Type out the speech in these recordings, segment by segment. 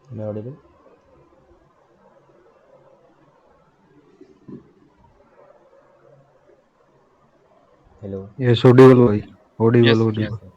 Am I audible? Hello. Yes, audible भाई. Audible, Yes, yes. audible. Okay.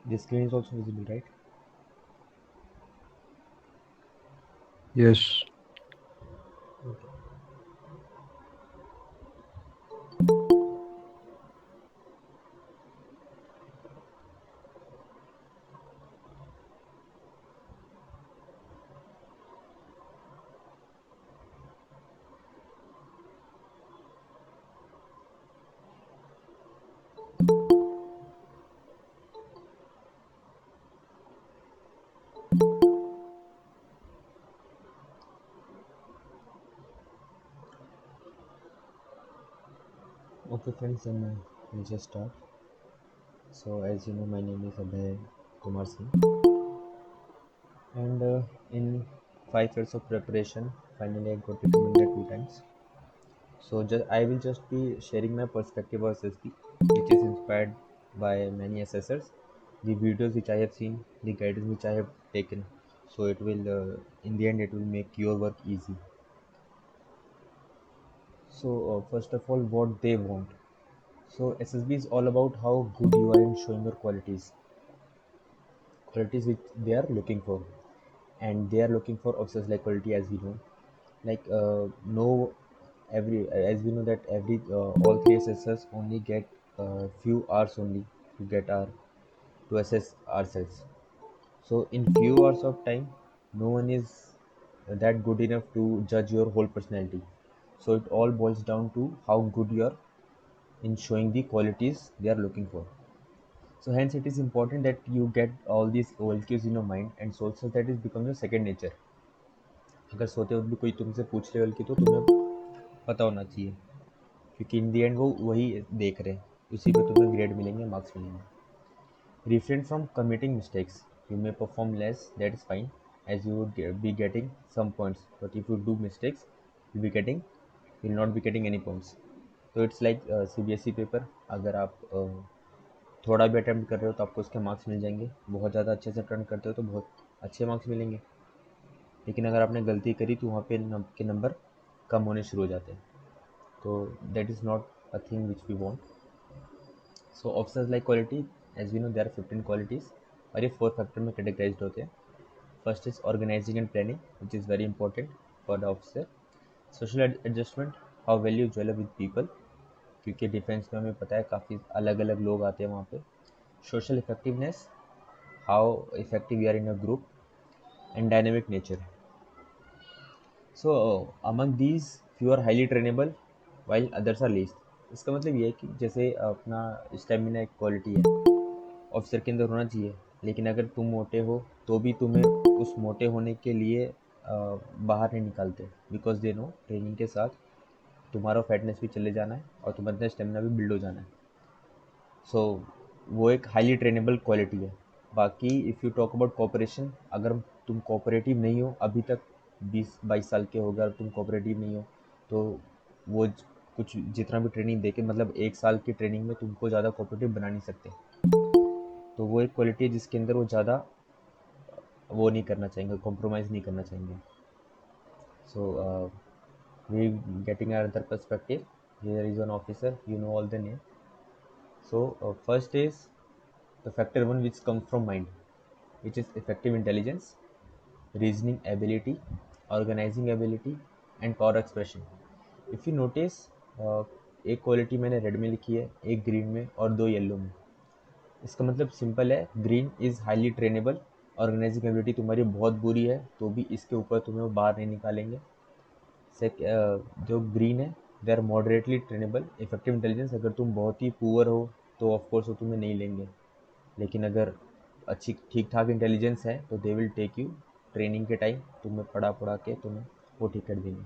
The screen is also visible, right? Yes. Okay, friends, then we'll just start. So, as you know, my name is Abhay Kumar Singh, and in 5 years of preparation, finally I got recommended 2 times. So, I will just be sharing my perspective of SSB, which is inspired by many assessors, the videos which I have seen, the guidance which I have taken. So, it will, in the end, it will make your work easy. So, first of all, what they want. So SSB is all about how good you are in showing your qualities which they are looking for, and they are looking for officers like quality, as we know. Like no, every as we know that every all three assessors only get few hours only to get our to assess ourselves. So in few hours of time, no one is that good enough to judge your whole personality. So it all boils down to how good you are in showing the qualities they are looking for. So hence it is important that you get all these OLQs in your mind, and so also that is become your second nature. अगर सोते वक्त भी कोई तुमसे पूछ रहे OLQ तो तुम्हें पता होना चाहिए, क्योंकि इन दी एंड वो वही देख रहे हैं, उसी पे तुम्हें ग्रेड मिलेंगे, मार्क्स मिलेंगे. Refrain from committing mistakes. You may perform less, that is fine, as you would be getting some points. But if you do mistakes, you'll not be getting any points. तो it's like CBSE paper. अगर आप थोड़ा भी attempt कर रहे हो तो आपको उसके मार्क्स मिल जाएंगे, बहुत ज़्यादा अच्छे से अटेम्प्ट करते हो तो बहुत अच्छे मार्क्स मिलेंगे, लेकिन अगर आपने गलती करी तो वहाँ पे के नंबर कम होने शुरू हो जाते हैं. तो that is not a thing which we want. So officers like quality, as we know there are 15 qualities, और ये 4 फैक्टर में कैटेगराइज्ड होते हैं. First is organising and planning, which is very important for the officer. Social adjustment, how well you dwell with people, क्योंकि defence में हमें पता है काफ़ी अलग अलग लोग आते हैं वहाँ पे. Social effectiveness, how effective you are in a group. And dynamic nature. So among these, few are highly trainable while others are least. इसका मतलब ये है कि जैसे अपना स्टेमिना एक क्वालिटी है, ऑफिसर के अंदर होना चाहिए, लेकिन अगर तुम मोटे हो तो भी तुम्हें उस मोटे होने के लिए बाहर नहीं निकालते, बिकॉज दे नो ट्रेनिंग के साथ तुम्हारा फैटनेस भी चले जाना है और तुम्हारा स्टेमिना भी बिल्ड हो जाना है. सो वो एक हाईली ट्रेनेबल क्वालिटी है. बाकी if you talk about cooperation, अगर तुम कोऑपरेटिव नहीं हो अभी तक, 20-22 साल के हो गए और तुम कोऑपरेटिव नहीं हो, तो वो कुछ जितना भी ट्रेनिंग दे के, मतलब 1 साल की ट्रेनिंग में तुमको ज़्यादा कोऑपरेटिव बना नहीं सकते. तो वो एक क्वालिटी है जिसके अंदर वो ज़्यादा वो नहीं करना चाहेंगे, कॉम्प्रोमाइज़ नहीं करना चाहेंगे. So we getting another perspective. Here is one officer, you know all the name. So first is the factor one, which comes from mind, which is effective intelligence, reasoning ability, organizing ability, and power expression. If you notice, एक quality मैंने red में लिखी है, एक green में और दो yellow में. इसका मतलब सिंपल है, green is highly trainable, organising ability तुम्हारी बहुत बुरी है तो भी इसके ऊपर तुम्हें वो बाहर नहीं निकालेंगे। जो ग्रीन है, they are moderately trainable, effective intelligence, अगर तुम बहुत ही पुअर हो तो ऑफ कोर्स वो तुम्हें नहीं लेंगे, लेकिन अगर अच्छी ठीक ठाक इंटेलिजेंस है तो they will take you, training के टाइम तुम्हें पढ़ा पढ़ा के तुम्हें वो ठीक कर देंगे।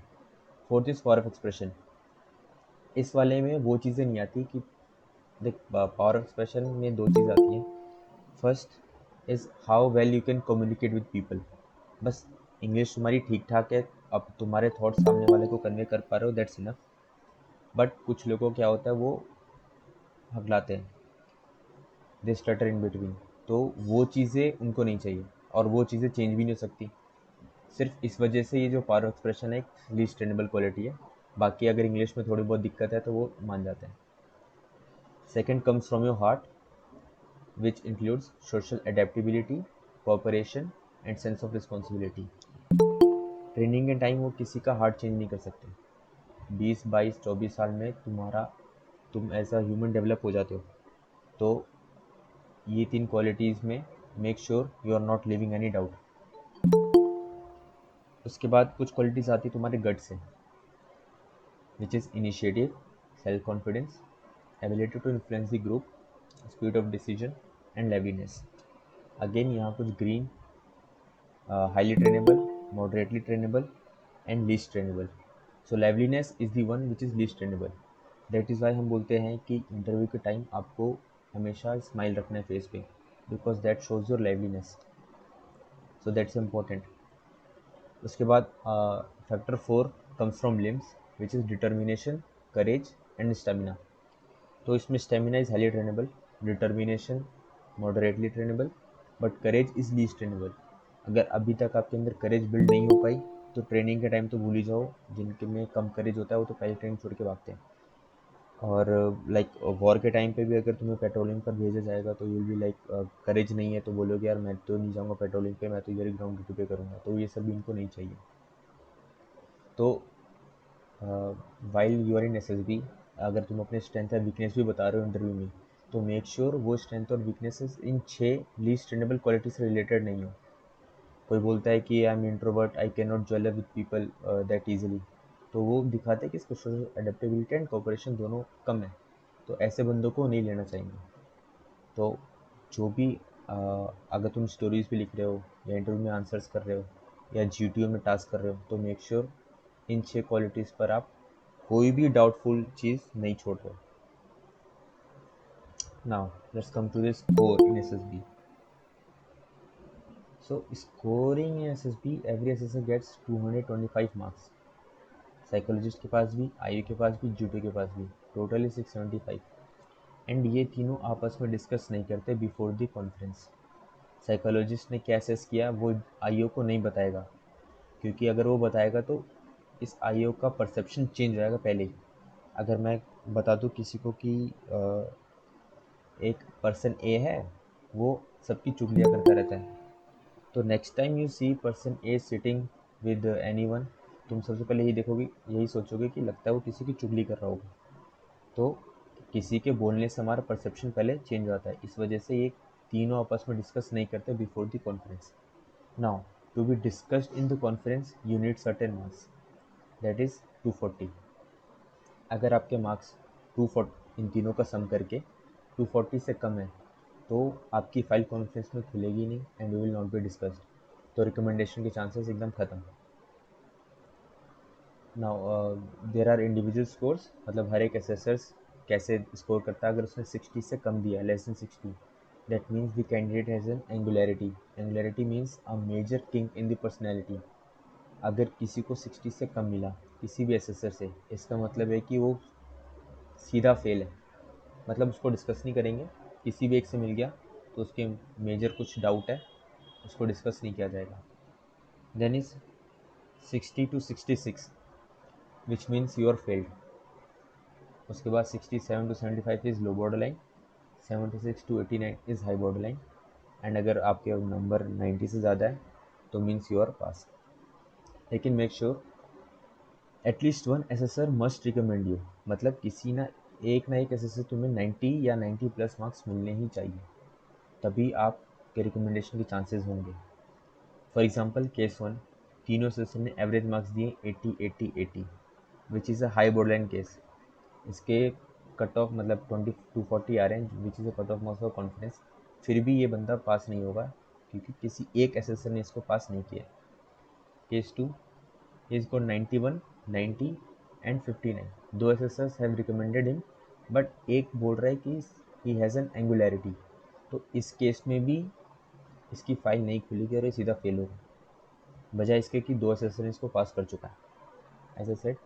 Fourth is power of expression. इस वाले में वो चीज़ें नहीं आती कि देख, पावर ऑफ एक्सप्रेशन में दो चीज़ आती हैं। First is how well you can communicate with people. बस इंग्लिश तुम्हारी ठीक ठाक है, अब तुम्हारे थॉट्स सामने वाले को कन्वे कर पा रहे हो, दैट्स इनफ। बट कुछ लोगों को क्या होता है, वो हकलाते हैं, दे स्टटर इन बिटवीन, तो वो चीज़ें उनको नहीं चाहिए, और वो चीज़ें चेंज भी नहीं हो सकती। सिर्फ इस वजह से ये जो पावर ऑफ एक्सप्रेशन है एक लीस्ट ट्रेनेबल क्वालिटी है। बाकी अगर इंग्लिश में थोड़ी बहुत दिक्कत है तो वो मान जाते हैं। Second comes from your heart, which includes social adaptability, cooperation and sense of responsibility. Training के टाइम वो किसी का हार्ट चेंज नहीं कर सकते। 20 22 24 साल में तुम एज अ ह्यूमन डेवलप हो जाते हो। तो ये तीन क्वालिटीज़ में make sure you are not living any doubt. उसके बाद कुछ क्वालिटीज़ आती है तुम्हारे गट से, which is initiative, self confidence, ability to influence the group, speed of decision and liveliness. Again यहाँ कुछ green, highly trainable, moderately trainable, and least trainable. So liveliness is the one which is least trainable. That is why हम बोलते हैं कि interview के time आपको हमेशा smile रखना है फेस पे, because that shows your liveliness, so that's important. उसके बाद factor 4 comes from limbs, which is determination, courage and stamina. तो इसमें stamina is highly trainable, determination moderately trainable, but courage is least trainable. अगर अभी तक आपके अंदर करेज बिल्ड नहीं हो पाई तो ट्रेनिंग के टाइम तो भूल ही जाओ, जिनके में कम करेज होता है वो तो पहले ट्रेनिंग छोड़ के भागते हैं। और लाइक वॉर के टाइम पे भी अगर तुम्हें पेट्रोलिंग पर भेजा जाएगा तो यू भी लाइक, करेज नहीं है तो बोलोगे यार मैं तो नहीं जाऊँगा पेट्रोलिंग पे, मैं तो इधर ही ग्राउंड ड्यूटी पे करूँगा, तो ये सब भी इनको नहीं चाहिए। तो while you are in SSB, अगर तुम अपने स्ट्रेंथ या वीकनेस भी बता रहे हो इंटरव्यू में, तो मेक श्योर वो स्ट्रेंथ और वीकनेसेस इन 6 लीस्ट ट्रेनेबल क्वालिटी से रिलेटेड नहीं हो। कोई बोलता है कि I am introvert, I can not jewel with people that easily, तो वो दिखाते हैं कि इसको सोशल अडेप्टेबिलिटी एंड कोऑपरेशन दोनों कम है, तो ऐसे बंदों को नहीं लेना चाहिए। तो जो भी अगर तुम स्टोरीज भी लिख रहे हो या इंटरव्यू में आंसर्स कर रहे हो या जीटीओ में टास्क कर रहे हो, तो मेक श्योर इन 6 क्वालिटीज़ पर आप कोई भी डाउटफुल चीज़ नहीं छोड़ रहे हो। Now let's come to this score in SSB. So scoring in SSB, every assessor gets 225 marks. Psychologist के पास भी, आईयू के पास भी, जीटो के पास भी, टोटली 675। एंड ये तीनों आपस में डिस्कस नहीं करते बिफोर द कॉन्फ्रेंस। साइकोलॉजिस्ट ने क्या असेस किया वो आईओ को नहीं बताएगा, क्योंकि अगर वो बताएगा तो इस आईओ का परसेप्शन चेंज हो जाएगा पहले ही। अगर मैं बता दूँ किसी को कि एक पर्सन ए है, वो सबकी चुगलियाँ करता रहता है, तो next time you see person a sitting with anyone, तुम सबसे पहले यही देखोगे, यही सोचोगे कि लगता है वो किसी की चुगली कर रहा होगा। तो किसी के बोलने से हमारा परसेप्शन पहले चेंज होता है, इस वजह से ये तीनों आपस में डिस्कस नहीं करते before the conference. Now to be discussed in the conference you need certain marks, that is 240। अगर आपके मार्क्स 240 इन तीनों का सम करके 240 से कम है तो आपकी फाइल कॉन्फ्रेंस में खुलेगी नहीं and you will not be discussed, तो रिकमेंडेशन के चांसेस एकदम ख़त्म। Now there are individual scores, मतलब हर एक एसेसर्स कैसे स्कोर करता है। अगर उसने 60 से कम दिया है, less than 60, that means the candidate has an angularity. Angularity means a major kink in the personality. अगर किसी को 60 से कम मिला किसी भी एसेसर से, इसका मतलब है कि वो सीधा फेल है, मतलब उसको डिस्कस नहीं करेंगे। किसी भी एक से मिल गया तो उसके मेजर कुछ डाउट है, उसको डिस्कस नहीं किया जाएगा। Then is 60 to 66, which means you are failed. उसके बाद 67 to 75 is low border line, 76 to 89 is high border line, and अगर आपके नंबर 90 से ज़्यादा है तो मीन्स यू आर पास। लेकिन make sure at least one assessor must recommend you, मतलब किसी ना एक एसेसर तुम्हें 90 या 90 प्लस मार्क्स मिलने ही चाहिए। तभी आपके रिकमेंडेशन के चांसेस होंगे। फॉर एग्जांपल केस वन, तीनों सेशन ने एवरेज मार्क्स दिए 80 80 80, which is a high borderline case. इसके कट ऑफ मतलब 20 टू 40 आ रहे हैं, which is a cut off marks for confidence. फिर भी ये बंदा पास नहीं होगा क्योंकि किसी एक एसेसर ने इसको पास नहीं किया। Case two, he has got 91, 90 and 59. दो assessors have recommended him, but एक बोल रहा है कि ही हैज़ एन एंगुलैरिटी। तो इस केस में भी इसकी फाइल नहीं खुलेगी और ये सीधा फेल होगा, बजाय इसके कि दो एसेसर ने इसको पास कर चुका है। एज ए सेट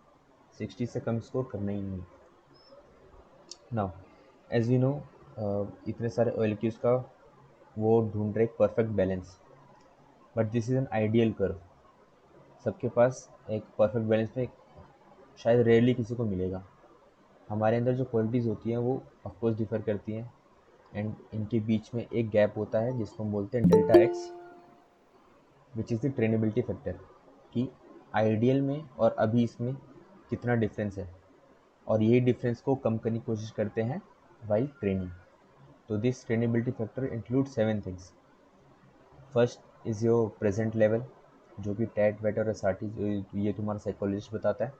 60 से कम स्कोर करना ही नहीं। नाउ एज वी नो, इतने सारे ओ का वो ढूंढ रहे एक perfect balance, but this is an ideal curve. सबके पास एक परफेक्ट बैलेंस में शायद रेयरली किसी को मिलेगा। हमारे अंदर जो क्वालिटीज़ होती हैं वो ऑफकोर्स डिफ़र करती हैं, एंड इनके बीच में एक गैप होता है जिसको हम बोलते हैं delta x, which is the trainability factor, कि आइडियल में और अभी इसमें कितना डिफरेंस है, और यही डिफरेंस को कम करने की कोशिश करते हैं वाइल ट्रेनिंग। तो this trainability factor include 7 things. First is your present level, जो कि टैट वेट और एस ये तुम्हारा साइकोलॉजिस्ट बताता है।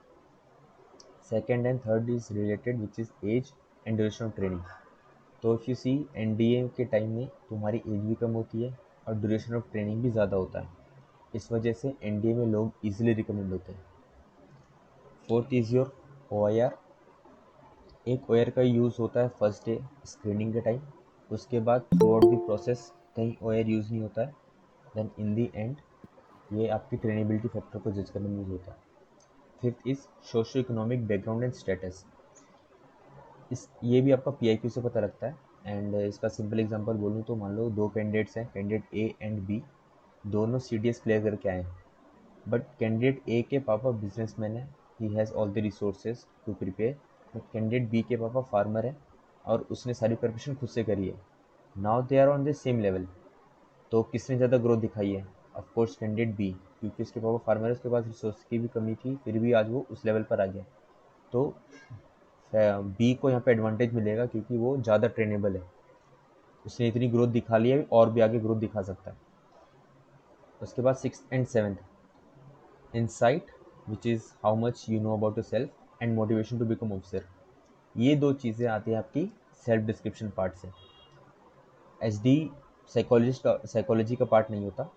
Second and third is related, which is age and duration of training. तो इफ़ यू सी एनडीए के टाइम में तुम्हारी एज भी कम होती है और ड्यूरेशन ऑफ ट्रेनिंग भी ज़्यादा होता है, इस वजह से एनडीए में लोग इजीली रिकमेंड होते हैं। Fourth is your OIR. एक ओआईआर का यूज़ होता है फर्स्ट डे स्क्रीनिंग के टाइम, उसके बाद थ्रू आउट द प्रोसेस कहीं ओआईआर यूज़ नहीं होता है। देन इन दी एंड ये आपकी ट्रेनेबिलिटी फैक्टर को जज करने में यूज़ होता है। Fifth is socio economic background and status. इस ये भी आपका पीआईक्यू से पता लगता है। एंड इसका सिंपल एग्जांपल बोलूँ तो मान लो दो कैंडिडेट्स हैं, कैंडिडेट ए एंड बी, दोनों सीडीएस क्लियर करके आए हैं, बट कैंडिडेट ए के पापा बिजनेसमैन है, he has all the resources to prepare, but candidate B के पापा फार्मर है और उसने सारी प्रिपरेशन खुद से करी है। Now they are on the same level, तो किसने ज़्यादा ग्रोथ दिखाई है? ऑफ कोर्स कैंडिडेट बी, क्योंकि उसके पापा फार्मर है, उसके पास रिसोर्स की भी कमी थी, फिर भी आज वो उस लेवल पर आ गया। तो बी को यहाँ पे एडवांटेज मिलेगा क्योंकि वो ज़्यादा ट्रेनेबल है, उसने इतनी ग्रोथ दिखा ली है और भी आगे ग्रोथ दिखा सकता है। उसके बाद six and seventh, insight, which is how much you know about your self and motivation to become officer. ये दो चीज़ें आती हैं आपकी सेल्फ डिस्क्रिप्शन पार्ट से। एच डी साइकोलॉजी का पार्ट नहीं होता,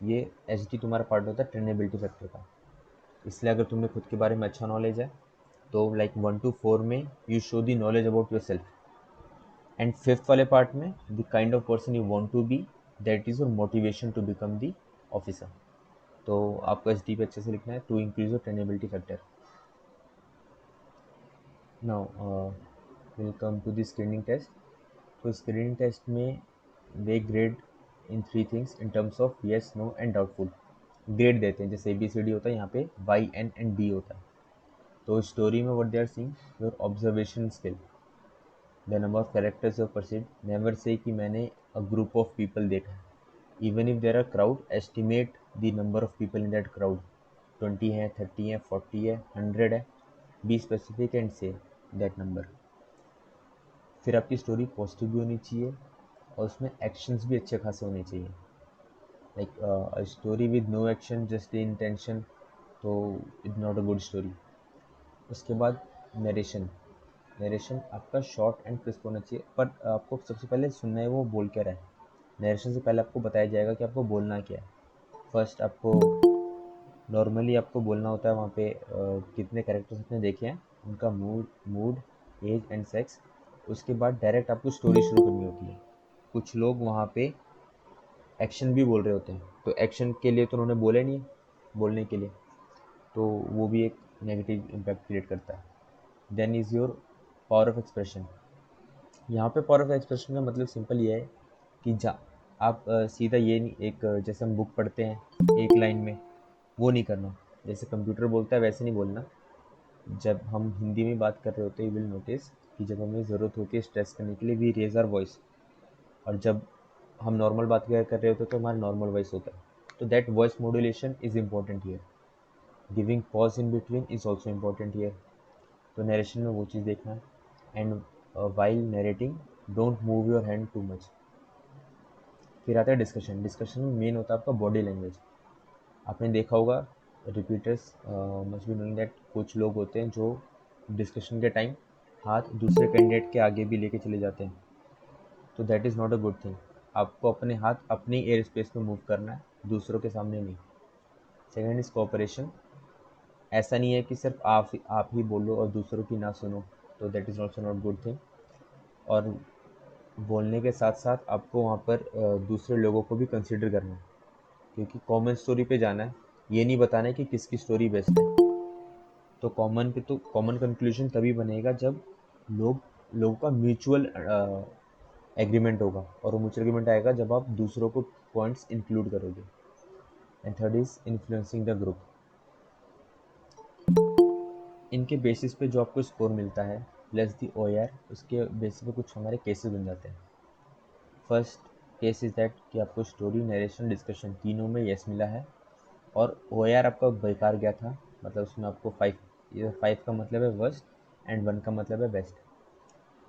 ये एच डी तुम्हारा पार्ट होता है ट्रेनेबिलिटी फैक्टर का। इसलिए अगर तुम्हें खुद के बारे में अच्छा नॉलेज है तो लाइक 1 to 4 में you show the knowledge about your self, and fifth वाले पार्ट में the kind of person you want to be, that is your motivation to become the officer. तो आपको एच डी पे अच्छे से लिखना है to increase your trainability factor. Now will come to the screening test. तो screening test में वे grade in 3 things in terms of yes no and doubtful. Grade देते हैं, जैसे ABCD होता है, यहाँ पे वाई एन एंड डी होता है। तो स्टोरी में what they are seeing, your observation skill, the number of characters you perceive. Never say कि मैंने अ ग्रुप ऑफ पीपल देखा है, even if there are crowd, estimate the number of people in that crowd, 20 है, 30 है, 40 है, 100 है, be specific and say that number. फिर आपकी स्टोरी पॉजिटिव भी होनी चाहिए और उसमें एक्शंस भी अच्छे खासे होने चाहिए। Like story with no action just the intention, तो it not a good story. उसके बाद नरेशन, नरेशन आपका शॉर्ट एंड क्रिस्प होना चाहिए, पर आपको सबसे पहले सुनना है वो बोल क्या रहा है। नरेशन से पहले आपको बताया जाएगा कि आपको बोलना क्या है। फर्स्ट आपको नॉर्मली आपको बोलना होता है वहाँ पे कितने कैरेक्टर्स आपने देखे हैं, उनका mood mood age and sex. उसके बाद डायरेक्ट आपको स्टोरी शुरू करनी होती है। कुछ लोग वहाँ पे एक्शन भी बोल रहे होते हैं, तो एक्शन के लिए तो उन्होंने बोले नहीं है बोलने के लिए, तो वो भी एक नेगेटिव इम्पैक्ट क्रिएट करता है। Then is your power of expression. यहाँ पे पावर ऑफ एक्सप्रेशन का मतलब सिंपल ये है कि जा आप सीधा ये नहीं, एक जैसे हम बुक पढ़ते हैं एक लाइन में, वो नहीं करना। जैसे कंप्यूटर बोलता है वैसे नहीं बोलना। जब हम हिंदी में बात कर रहे होते हैं, यू विल नोटिस कि जब हमें ज़रूरत होती है स्ट्रेस करने के लिए, वी रेज आवर वॉइस, और जब हम नॉर्मल बात कर रहे होते हैं तो हमारा नॉर्मल वॉइस होता है। तो that voice modulation is important here. Giving pause in between is also important here. तो नरेशन में वो चीज़ देखना है। And while narrating, don't move your hand too much. फिर आता है डिस्कशन। डिस्कशन में मेन होता है आपका बॉडी लैंग्वेज। आपने देखा होगा, repeaters must be knowing that कुछ लोग होते हैं जो डिस्कशन के टाइम हाथ दूसरे कैंडिडेट के आगे भी लेके चले जाते हैं, तो that is not a good thing. आपको अपने हाथ अपने एयर स्पेस में मूव करना है, दूसरों के सामने नहीं। Second is cooperation. ऐसा नहीं है कि सिर्फ आप ही बोलो और दूसरों की ना सुनो, तो that is also not good thing. और बोलने के साथ साथ आपको वहाँ पर दूसरे लोगों को भी कंसिडर करना है, क्योंकि कॉमन स्टोरी पे जाना है, ये नहीं बताना है कि किसकी स्टोरी बेस्ट है। तो कॉमन कंक्लूजन तभी बनेगा जब लोगों का म्यूचुअल एग्रीमेंट होगा, और वो म्यूचुअल एग्रीमेंट आएगा जब आप दूसरों को पॉइंट्स इंक्लूड करोगे। And third is influencing the group. इनके बेसिस पे जो आपको स्कोर मिलता है प्लस दी ओ आर, उसके बेसिस पे कुछ हमारे केसेस बन जाते हैं। फर्स्ट केस इज दैट कि आपको स्टोरी, नरेशन, डिस्कशन तीनों में यस मिला है, और ओ आर आपका बेकार गया था, मतलब उसमें आपको 5, ये 5 का मतलब है वर्स्ट एंड 1 का मतलब है बेस्ट,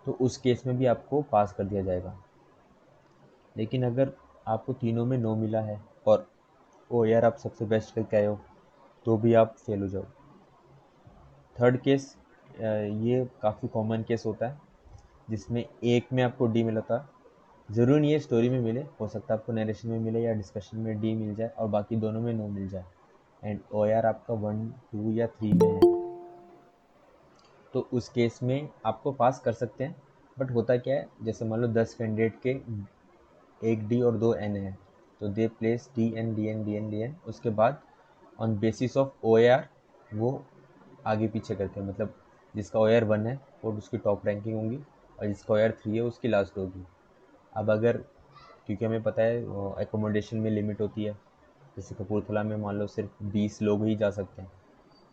तो उस केस में भी आपको पास कर दिया जाएगा। लेकिन अगर आपको तीनों में नो मिला है और ओ यार आप सबसे बेस्ट करके आए हो, तो भी आप फेल हो जाओ। थर्ड केस, ये काफ़ी कॉमन केस होता है, जिसमें एक में आपको डी मिला था। ज़रूरी नहीं है स्टोरी में मिले, हो सकता है आपको नरेशन में मिले या डिस्कशन में डी मिल जाए और बाकी दोनों में नो मिल जाए, एंड ओ आर आपका 1, 2 या 3 में है, तो उस केस में आपको पास कर सकते हैं। बट होता क्या है, जैसे मान लो 10 कैंडिडेट के एक डी और दो एन है, तो they place D N D N D N D N, उसके बाद on basis of O R वो आगे पीछे करते हैं, मतलब जिसका ओ आर 1 है वो उसकी टॉप रैंकिंग होगी, और जिसका ओ आर 3 है उसकी लास्ट होगी। अब अगर, क्योंकि हमें पता है एकोमोडेशन में लिमिट होती है, जैसे कपूरथला में मान लो सिर्फ 20 लोग ही जा सकते हैं,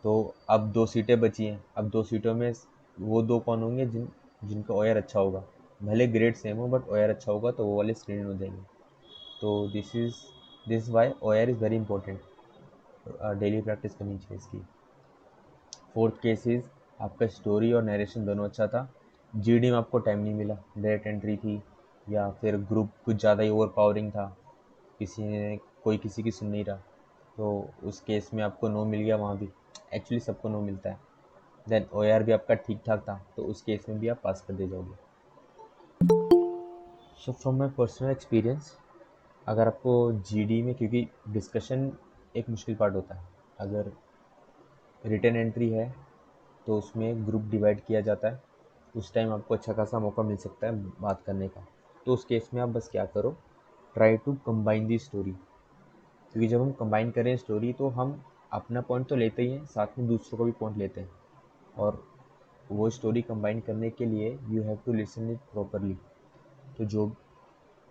तो अब 2 सीटें बची हैं। अब 2 सीटों में वो दो कौन होंगे जिनका ओ आर अच्छा होगा, भले ग्रेड सेम हो बट ओ आर अच्छा होगा, तो वो वाले स्क्रीन हो जाएंगे। तो this why O R is very important, daily practice करनी चाहिए इसकी। फोर्थ केस इज आपका स्टोरी और नरेशन दोनों अच्छा था, जीडी में आपको टाइम नहीं मिला, डायरेक्ट एंट्री थी, या फिर ग्रुप कुछ ज़्यादा ही ओवर पावरिंग था, कोई किसी की सुन नहीं रहा, तो उस केस में आपको नो मिल गया। वहाँ भी एक्चुअली सबको नो मिलता है। देन ओ आर भी आपका ठीक ठाक था, तो उस केस में भी आप पास कर दे जाओगे। So from my personal experience, अगर आपको जीडी में, क्योंकि डिस्कशन एक मुश्किल पार्ट होता है, अगर रिटन एंट्री है तो उसमें ग्रुप डिवाइड किया जाता है, उस टाइम आपको अच्छा खासा मौका मिल सकता है बात करने का। तो उस केस में आप बस क्या करो, try to combine the story, क्योंकि जब हम कंबाइन करें स्टोरी तो हम अपना पॉइंट तो लेते ही हैं, साथ में दूसरों का भी पॉइंट लेते हैं, और वो स्टोरी कंबाइन करने के लिए you have to listen it properly. तो जो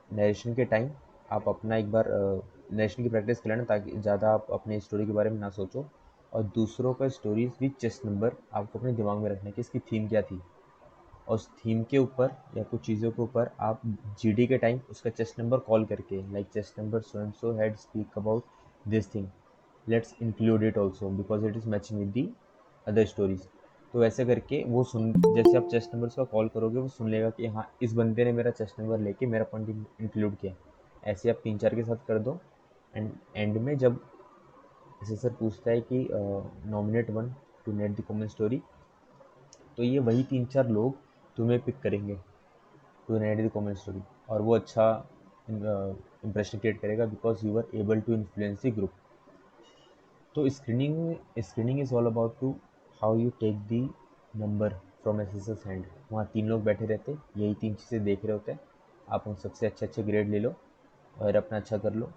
नरेशन के टाइम आप अपना एक बार नरेशन की प्रैक्टिस कर लेना, ताकि ज़्यादा आप अपने स्टोरी के बारे में ना सोचो, और दूसरों का स्टोरीज विद चेस्ट नंबर आपको अपने दिमाग में रखना है कि इसकी थीम क्या थी, और उस थीम के ऊपर या कुछ चीज़ों के ऊपर आप जीडी के टाइम उसका चेस्ट नंबर कॉल करके, like chest number so and so had speak about this thing, let's include it also because it is matching with the other stories. तो ऐसे करके वो सुन, जैसे आप चेस्ट नंबर का कॉल करोगे वो सुन लेगा कि हाँ इस बंदे ने मेरा चेस्ट नंबर लेके मेरा पॉइंट इंक्लूड किया। ऐसे आप 3-4 के साथ कर दो, एंड एंड में जब जैसे सर पूछता है कि nominate one to net the common story, तो ये वही 3-4 लोग तुम्हें पिक करेंगे to net the common story, और वो अच्छा इंप्रेशन क्रिएट करेगा because you are able to influence the group. तो screening is all about to how you take the number from assessors hand. वहाँ 3 लोग बैठे रहते, यही 3 चीज़ें देख रहे होते हैं, आप उन सबसे अच्छे अच्छे ग्रेड ले लो और अपना अच्छा कर लो,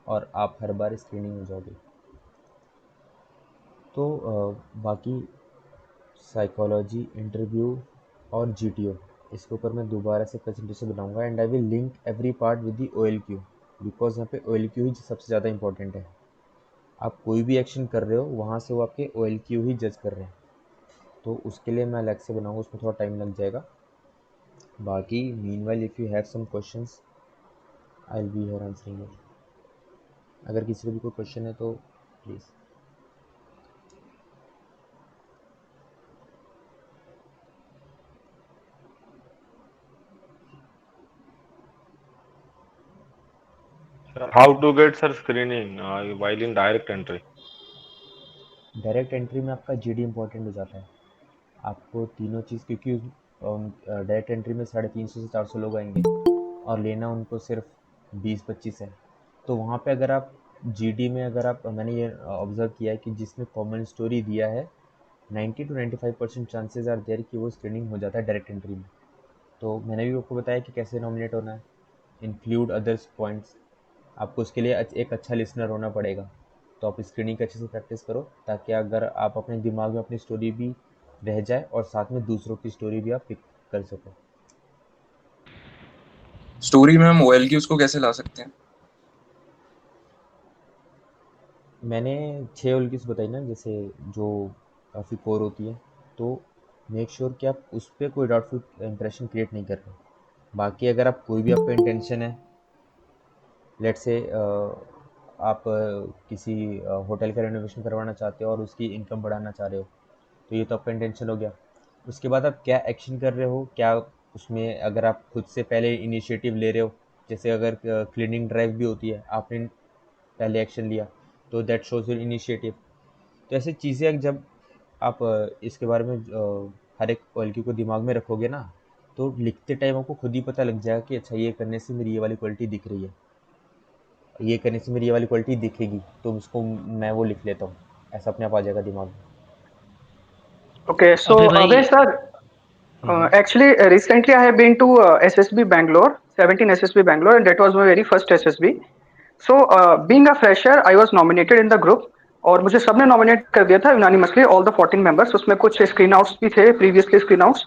और आप हर बार स्क्रीनिंग हो जाओगे। तो बाकी साइकोलॉजी, इंटरव्यू और जीटीओ, इसके ऊपर मैं दोबारा से प्रेजेंटेशन बनाऊंगा, and I will link every part with the OLQ, because यहाँ पे OLQ ही सबसे ज़्यादा इंपॉर्टेंट है। आप कोई भी एक्शन कर रहे हो वहाँ से वो आपके OLQ ही जज कर रहे हैं, तो उसके लिए मैं अलग से बनाऊंगा, उसमें थोड़ा टाइम लग जाएगा। बाकी meanwhile if you have some questions I will be here answering it. अगर किसी को भी कोई क्वेश्चन है तो please. How to get sir screening while in direct entry? Direct entry में आपका जीडी इंपॉर्टेंट हो जाता है। आपको तीनों चीज़, क्योंकि डायरेक्ट एंट्री में 350 से 400 लोग आएंगे और लेना उनको सिर्फ 20-25 है। तो वहाँ पे अगर आप जीडी में, अगर आप, मैंने ये ऑब्जर्व किया है कि जिसने कॉमन स्टोरी दिया है 90 to 95% चांसेस आर देयर कि वो स्क्रीनिंग हो जाता है डायरेक्ट एंट्री में। तो मैंने भी आपको बताया कि कैसे नॉमिनेट होना है, इंक्लूड अदर्स पॉइंट्स। आपको उसके लिए एक अच्छा लिसनर होना पड़ेगा। तो आप स्क्रीनिंग अच्छे से प्रैक्टिस करो, ताकि अगर आप अपने दिमाग में अपनी स्टोरी भी रह जाए और साथ में दूसरों की स्टोरी भी आप पिक कर सको। स्टोरी में हम ओएल की उसको कैसे ला सकते हैं? मैंने 6 उल्किस बताई ना, जैसे जो काफ़ी कोर होती है। तो मेक श्योर कि आप उस पर कोई डाउटफुल इंप्रेशन क्रिएट नहीं कर रहे। बाकी अगर आप कोई भी, आपका इंटेंशन है, लेट्स से आप किसी होटल का रेनोवेशन करवाना चाहते हो और उसकी इनकम बढ़ाना चाह रहे हो, तो ये तो आपका इंटेंशन हो गया। उसके बाद आप क्या एक्शन कर रहे हो, क्या उसमें अगर आप खुद से पहले इनिशिएटिव ले रहे हो, जैसे अगर क्लीनिंग ड्राइव भी होती है, आपने पहले एक्शन लिया, तो दैट शोज योर इनिशिएटिव। तो ऐसी चीज़ें जब आप इसके बारे में हर एक क्वालिटी को दिमाग में रखोगे ना, तो लिखते टाइम आपको खुद ही पता लग जाएगा कि अच्छा, ये करने से मेरी ये वाली क्वालिटी दिख रही है, ये करने से मेरी ये वाली क्वालिटी दिखेगी, तो उसको मैं वो लिख लेता हूँ। ऐसा अपने आप आ जाएगा दिमाग में। Okay, so अबे भाई। Abhay sir, hmm. actually recently I have been to SSB Bangalore, 17 SSB Bangalore, and that was my very first SSB. So being a fresher, I was nominated in the group और मुझे सबने nominate कर दिया था unanimously, all the 14 members. उसमें कुछ screen outs भी थे, previously screen outs,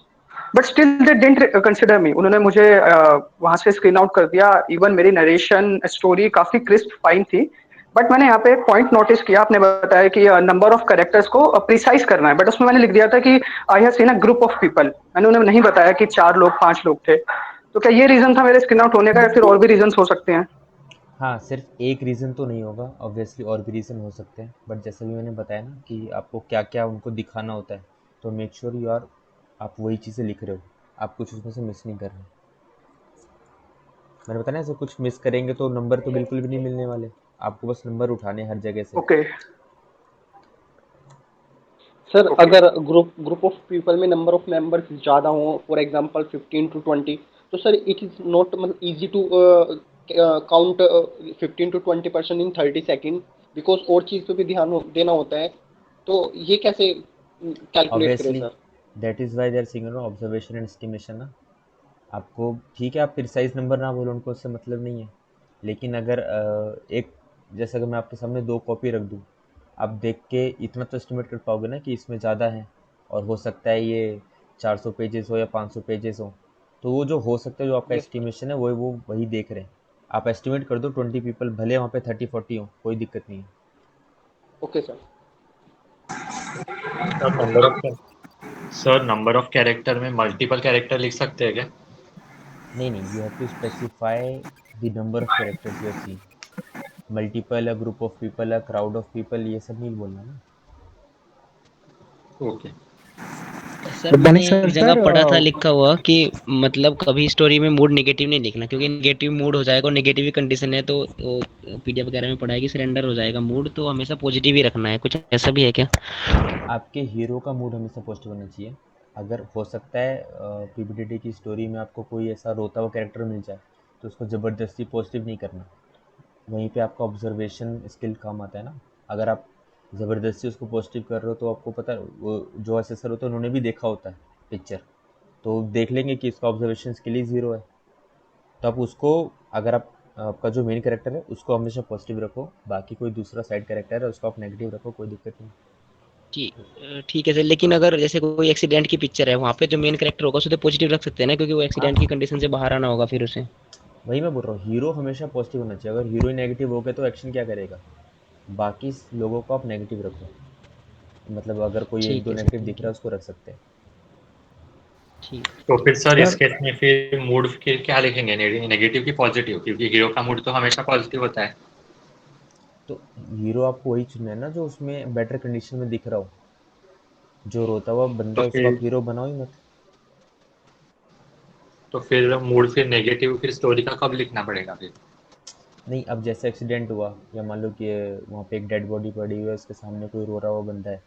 but still they didn't consider me. उन्होंने मुझे वहां से स्क्रीन आउट कर दिया। इवन मेरी नरेशन स्टोरी काफी क्रिस्प फाइन थी, बट मैंने यहाँ पे एक पॉइंट नोटिस किया। आपने बताया कि नंबर ऑफ कैरेक्टर्स को प्रिसाइज करना है, बट उसमें मैंने लिख दिया था कि I have seen a group of people. मैंने उन्हें नहीं बताया कि 4 लोग 5 लोग थे। तो क्या ये रीजन था मेरे स्क्रीन आउट होने का, या फिर और भी रीजन हो सकते हैं? हाँ, सिर्फ एक रीज़न तो नहीं होगा, ऑब्वियसली और भी रीज़न हो सकते हैं, बट जैसे भी मैंने बताया ना कि आपको क्या क्या उनको दिखाना होता है, तो मेक श्योर यू आर, आप वही चीज़ें लिख रहे हो, आप कुछ उसमें से मिस नहीं कर रहे। मैंने बताया ना, ऐसे कुछ मिस करेंगे तो नंबर तो बिल्कुल भी नहीं मिलने वाले। आपको बस नंबर उठाने हैं हर जगह से। Okay sir okay. अगर ग्रुप ऑफ पीपल में नंबर ऑफ मेंबर्स ज़्यादा हो, फॉर एग्जांपल 15 to 20, तो सर इट इज़ नॉट मतलब easy to count 15 to 20% in 30 second, because और चीज़ पे भी देना होता है। तो ये कैसे कैलकुलेट करें obviously sir? That is why they are saying observation and estimation ना। आपको ठीक है, आप प्रिसाइज नंबर ना बोलो, उनको उससे मतलब नहीं है। लेकिन अगर एक, जैसे अगर मैं आपके सामने 2 कॉपी रख दूँ, आप देख के इतना तो एस्टिमेट कर पाओगे ना कि इसमें ज़्यादा है, और हो सकता है ये 400 पेजेस हो या 500 पेजेस हो। तो वो जो हो सकता है, जो आपका यस सर। एस्टिमेशन है, वो वही देख रहे हैं। आप एस्टिमेट कर दो 20 पीपल, भले वहाँ पे 30-40 हो, कोई दिक्कत नहीं है। Okay sir. Sir number of sir number of character में मल्टीपल कैरेक्टर लिख सकते हैं क्या? नहीं नहीं, you have to specify the number of characters you are seeing. Multiple, a group of people, a crowd of people, ये सब नहीं बोलना ना। ओके। सर मैंने Danik एक sir, जगह sir, पढ़ा था लिखा हुआ कि मतलब कभी स्टोरी में मूड नेगेटिव नहीं लिखना, क्योंकि नेगेटिव मूड हो जाएगा और नेगेटिव कंडीशन है तो पीडीएफ वगैरह में पढ़ा है कि सरेंडर हो जाएगा मूड, तो हमेशा पॉजिटिव ही रखना है। कुछ ऐसा भी है क्या? आपके हीरो का मूड हमेशा पॉजिटिव होना चाहिए। अगर हो सकता है पीपीटीडी की स्टोरी में आपको कोई ऐसा रोता हुआ कैरेक्टर मिल जाए, तो उसको ज़बरदस्ती पॉजिटिव नहीं करना। वहीं पे आपका ऑब्जर्वेशन स्किल काम आता है ना। अगर आप ज़बरदस्ती उसको पॉजिटिव कर रहे हो, तो आपको पता है, वो जो असेसर होता है उन्होंने भी देखा होता है पिक्चर, तो देख लेंगे कि इसका ऑब्जर्वेशन स्किल ही ज़ीरो है। तो आप उसको, अगर आप, आपका जो मेन कैरेक्टर है उसको हमेशा पॉजिटिव रखो, बाकी कोई दूसरा साइड कैरेक्टर है उसको आप नेगेटिव रखो, कोई दिक्कत नहीं। ठीक है सर, लेकिन अगर जैसे कोई एक्सीडेंट की पिक्चर है, वहाँ पे जो मेन कैरेक्टर होगा उसे तो पॉजिटिव रख सकते हैं ना, क्योंकि वो एक्सीडेंट की हाँ, कंडीशन से बाहर आना होगा फिर उसे। वही मैं बोल रहा हूँ, हीरो हमेशा पॉजिटिव होना चाहिए। अगर हीरो ही नेगेटिव हो गया तो एक्शन क्या करेगा। बाकी लोगों को आप नेगेटिव रखो, मतलब अगर कोई एक ठीक दो है सर, नेगेटिव दिख थैंक रहा है यू। उसको रख सकते हैं। ठीक। तो फिर सर इस sir, केस में फिर मूड के क्या लिखेंगे, नेगेटिव की पॉजिटिव, क्योंकि हीरो का मूड तो हमेशा पॉजिटिव होता है। तो हीरो आपको वही चुनना है ना जो उसमें बेटर कंडीशन में दिख रहा हो। जो रोता हुआ बंदा तो है उसको आप फिर हीरो बनाओ ही मत। तो फिर मूड फिर नेगेटिव फिर स्टोरी का कब लिखना पड़ेगा फिर? नहीं, अब जैसे एक्सीडेंट हुआ या मान लो कि वहाँ पे एक डेड बॉडी पड़ी हुई है, उसके सामने कोई रो रहा हुआ बंदा है,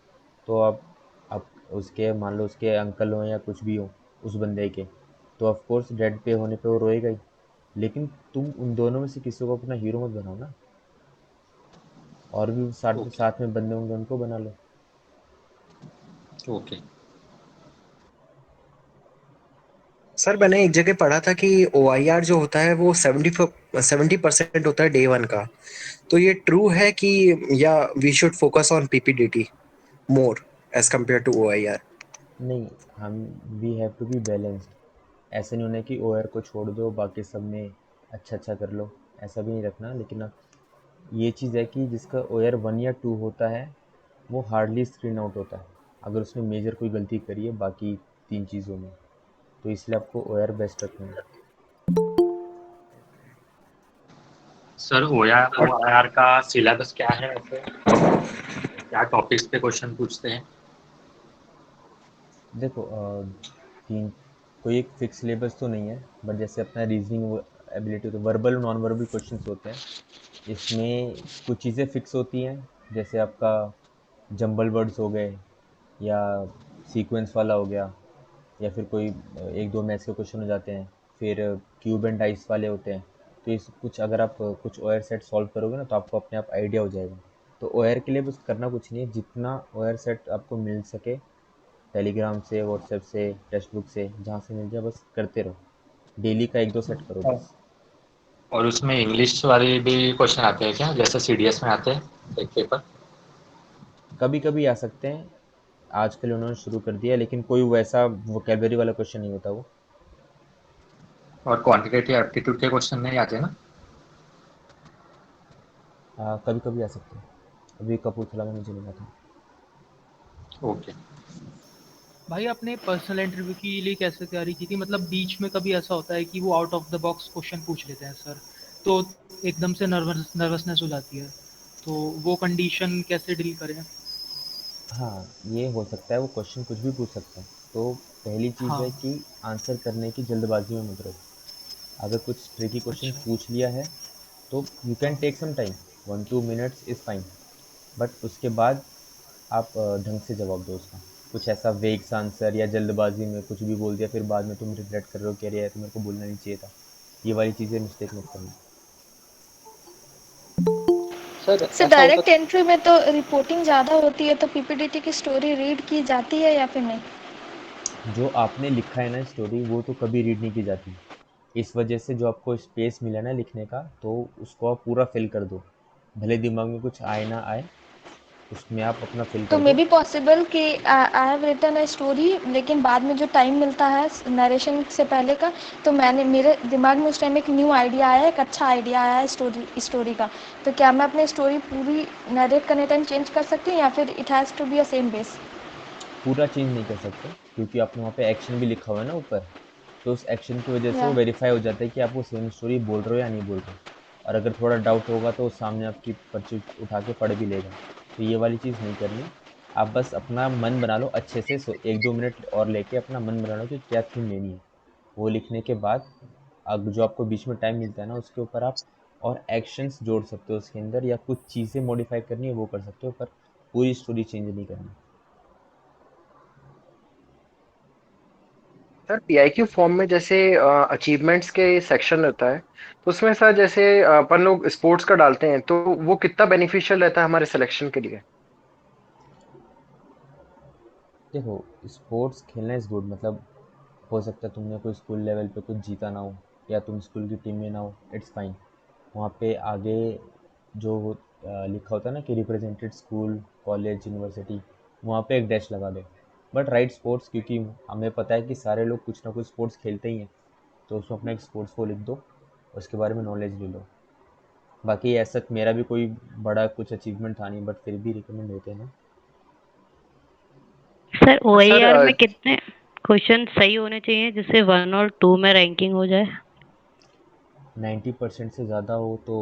तो अब उसके मान लो उसके अंकल हो या कुछ भी हो उस बंदे के, तो ऑफ कोर्स डेड पे होने पे वो रोएगा ही। लेकिन तुम उन दोनों में से किसी को अपना हीरो मत बनाओ ना, और भी साथ ओके। साथ में बंदे होंगे उनको बना लो। ओके। सर मैंने एक जगह पढ़ा था कि OIR जो होता है वो 70% होता है डे 1 का। तो ये ट्रू है कि या we should focus on PPDT more as compare to OIR? नहीं, हम we have to be balanced. ऐसे नहीं होना कि ओआर को छोड़ दो बाकी सब में अच्छा अच्छा कर लो, ऐसा भी नहीं रखना। लेकिन अब ये चीज़ है कि जिसका ओआर 1 या 2 होता है वो हार्डली स्क्रीन आउट होता है अगर उसने मेजर कोई गलती करी है बाकी 3 चीज़ों में, तो इसलिए आपको ओआर बेस्ट रखना है। सर OIR का सिलेबस क्या है वैसे? क्या टॉपिक्स पे क्वेश्चन पूछते हैं? देखो तीन कोई एक फिक्स सिलेबस तो नहीं है, बट जैसे अपना रीजनिंग एबिलिटी तो वर्बल नॉन वर्बल क्वेश्चंस होते हैं। इसमें कुछ चीज़ें फिक्स होती हैं, जैसे आपका जंबल वर्ड्स हो गए या सीक्वेंस वाला हो गया, या फिर कोई 1-2 मैथ्स के क्वेश्चन हो जाते हैं, फिर क्यूब एंड डाइस वाले होते हैं। तो इस कुछ अगर आप कुछ ओआर सेट सॉल्व करोगे ना तो आपको अपने आप आइडिया हो जाएगा। तो ओआर के लिए बस करना कुछ नहीं है, जितना ओआर सेट आपको मिल सके टेलीग्राम से, व्हाट्सएप से, टेक्स्ट बुक से, जहाँ से मिल जाए बस करते रहो। डेली का 1-2 सेट करो बस। और उसमें इंग्लिश वाले भी क्वेश्चन आते हैं क्या, जैसे CDS में आते हैं एक पेपर? कभी कभी आ सकते हैं, आजकल उन्होंने शुरू कर दिया है, लेकिन कोई वैसा वोकेबलरी वाला क्वेश्चन नहीं होता वो। और क्वांटिटेटिव एप्टीट्यूड के क्वेश्चन नहीं आते ना? कभी कभी आ सकते हैं। अभी कपूरथला में मुझे मिला था। ओके। भाई आपने पर्सनल इंटरव्यू के लिए कैसे तैयारी की थी? मतलब बीच में कभी ऐसा होता है कि वो out of the box question पूछ लेते हैं सर, तो एकदम से नर्वसनेस हो जाती है, तो वो कंडीशन कैसे डील करें? हाँ, ये हो सकता है, वो क्वेश्चन कुछ भी पूछ सकता है। तो पहली चीज़ हाँ। है कि आंसर करने की जल्दबाजी में मत रहो। अगर कुछ ट्रिकी क्वेश्चन अच्छा। पूछ लिया है तो यू कैन हाँ। Take some time, 1-2 minutes is fine. But उसके बाद आप ढंग से जवाब दो उसका। कुछ ऐसा वेग सा आंसर या जल्दबाजी में कुछ भी बोल दिया फिर बाद में तुम रिग्रेट कर रहे हो कि अरे यार तो मेरे को बोलना नहीं चाहिए था, ये वाली चीज़ें मिस्टेक मत करना। सर सर ऐसा होता डायरेक्ट एंट्री में तो रिपोर्टिंग ज़्यादा होती है, तो पीपीडीटी की स्टोरी रीड की जाती है या फिर नहीं? जो आपने लिखा है ना स्टोरी, वो तो कभी रीड नहीं की जाती। इस वजह से जो आपको स्पेस मिला ना लिखने का, तो उसको आप पूरा फिल कर दो। भले दिमाग में कुछ आए ना आए, उसमें आप अपना फिल तो कर मे दो। बी पॉसिबल कि I have written a story, लेकिन बाद में जो टाइम मिलता है नरेशन से पहले का, तो मैंने मेरे दिमाग में उस टाइम एक न्यू आइडिया आया है, एक अच्छा आइडिया आया है स्टोरी का। तो क्या मैं अपनी स्टोरी पूरी नरेट करने टाइम चेंज कर सकती हूँ या फिर it has to be a same base? पूरा चेंज नहीं कर सकते, क्योंकि आपने वहाँ पे एक्शन भी लिखा हुआ है ना ऊपर। तो उस एक्शन की वजह से वो या वेरीफाई हो जाता है कि आप वो सेम स्टोरी बोल रहे हो या नहीं बोल रहे हो। और अगर थोड़ा डाउट होगा तो सामने आपकी पर्ची उठा के पढ़ भी लेगा। तो ये वाली चीज़ नहीं करनी। आप बस अपना मन बना लो अच्छे से, 1-2 मिनट और लेके अपना मन बना लो कि क्या थीम लेनी है। वो लिखने के बाद अब जो आपको बीच में टाइम मिलता है ना, उसके ऊपर आप और एक्शंस जोड़ सकते हो उसके अंदर, या कुछ चीज़ें मॉडिफाई करनी है वो कर सकते हो, पर पूरी स्टोरी चेंज नहीं करनी। सर PIQ फॉर्म में जैसे अचीवमेंट्स के सेक्शन रहता है, तो उसमें सर जैसे अपन लोग स्पोर्ट्स का डालते हैं, तो वो कितना बेनिफिशियल रहता है हमारे सिलेक्शन के लिए? देखो, स्पोर्ट्स खेलना इज़ गुड, मतलब हो सकता है तुमने कोई स्कूल लेवल पे कुछ जीता ना हो, या तुम स्कूल की टीम में ना हो, इट्स फाइन। वहाँ पे आगे जो लिखा होता है ना कि रिप्रेजेंटेड स्कूल, कॉलेज, यूनिवर्सिटी, वहाँ पे एक डैश लगा दो। बट राइट स्पोर्ट्स, क्योंकि हमें पता है कि सारे लोग कुछ ना कुछ स्पोर्ट्स खेलते ही हैं, तो उसमें अपना एक स्पोर्ट्स को लिख दो, उसके बारे में नॉलेज ले लो। बाकी ऐसा मेरा भी कोई बड़ा कुछ अचीवमेंट था नहीं, बट फिर भी रिकमेंड होते हैं ना। सर सर OIR में कितने क्वेश्चन सही होने चाहिए जिससे 1 और 2 में रैंकिंग हो जाए? 90% से ज़्यादा हो तो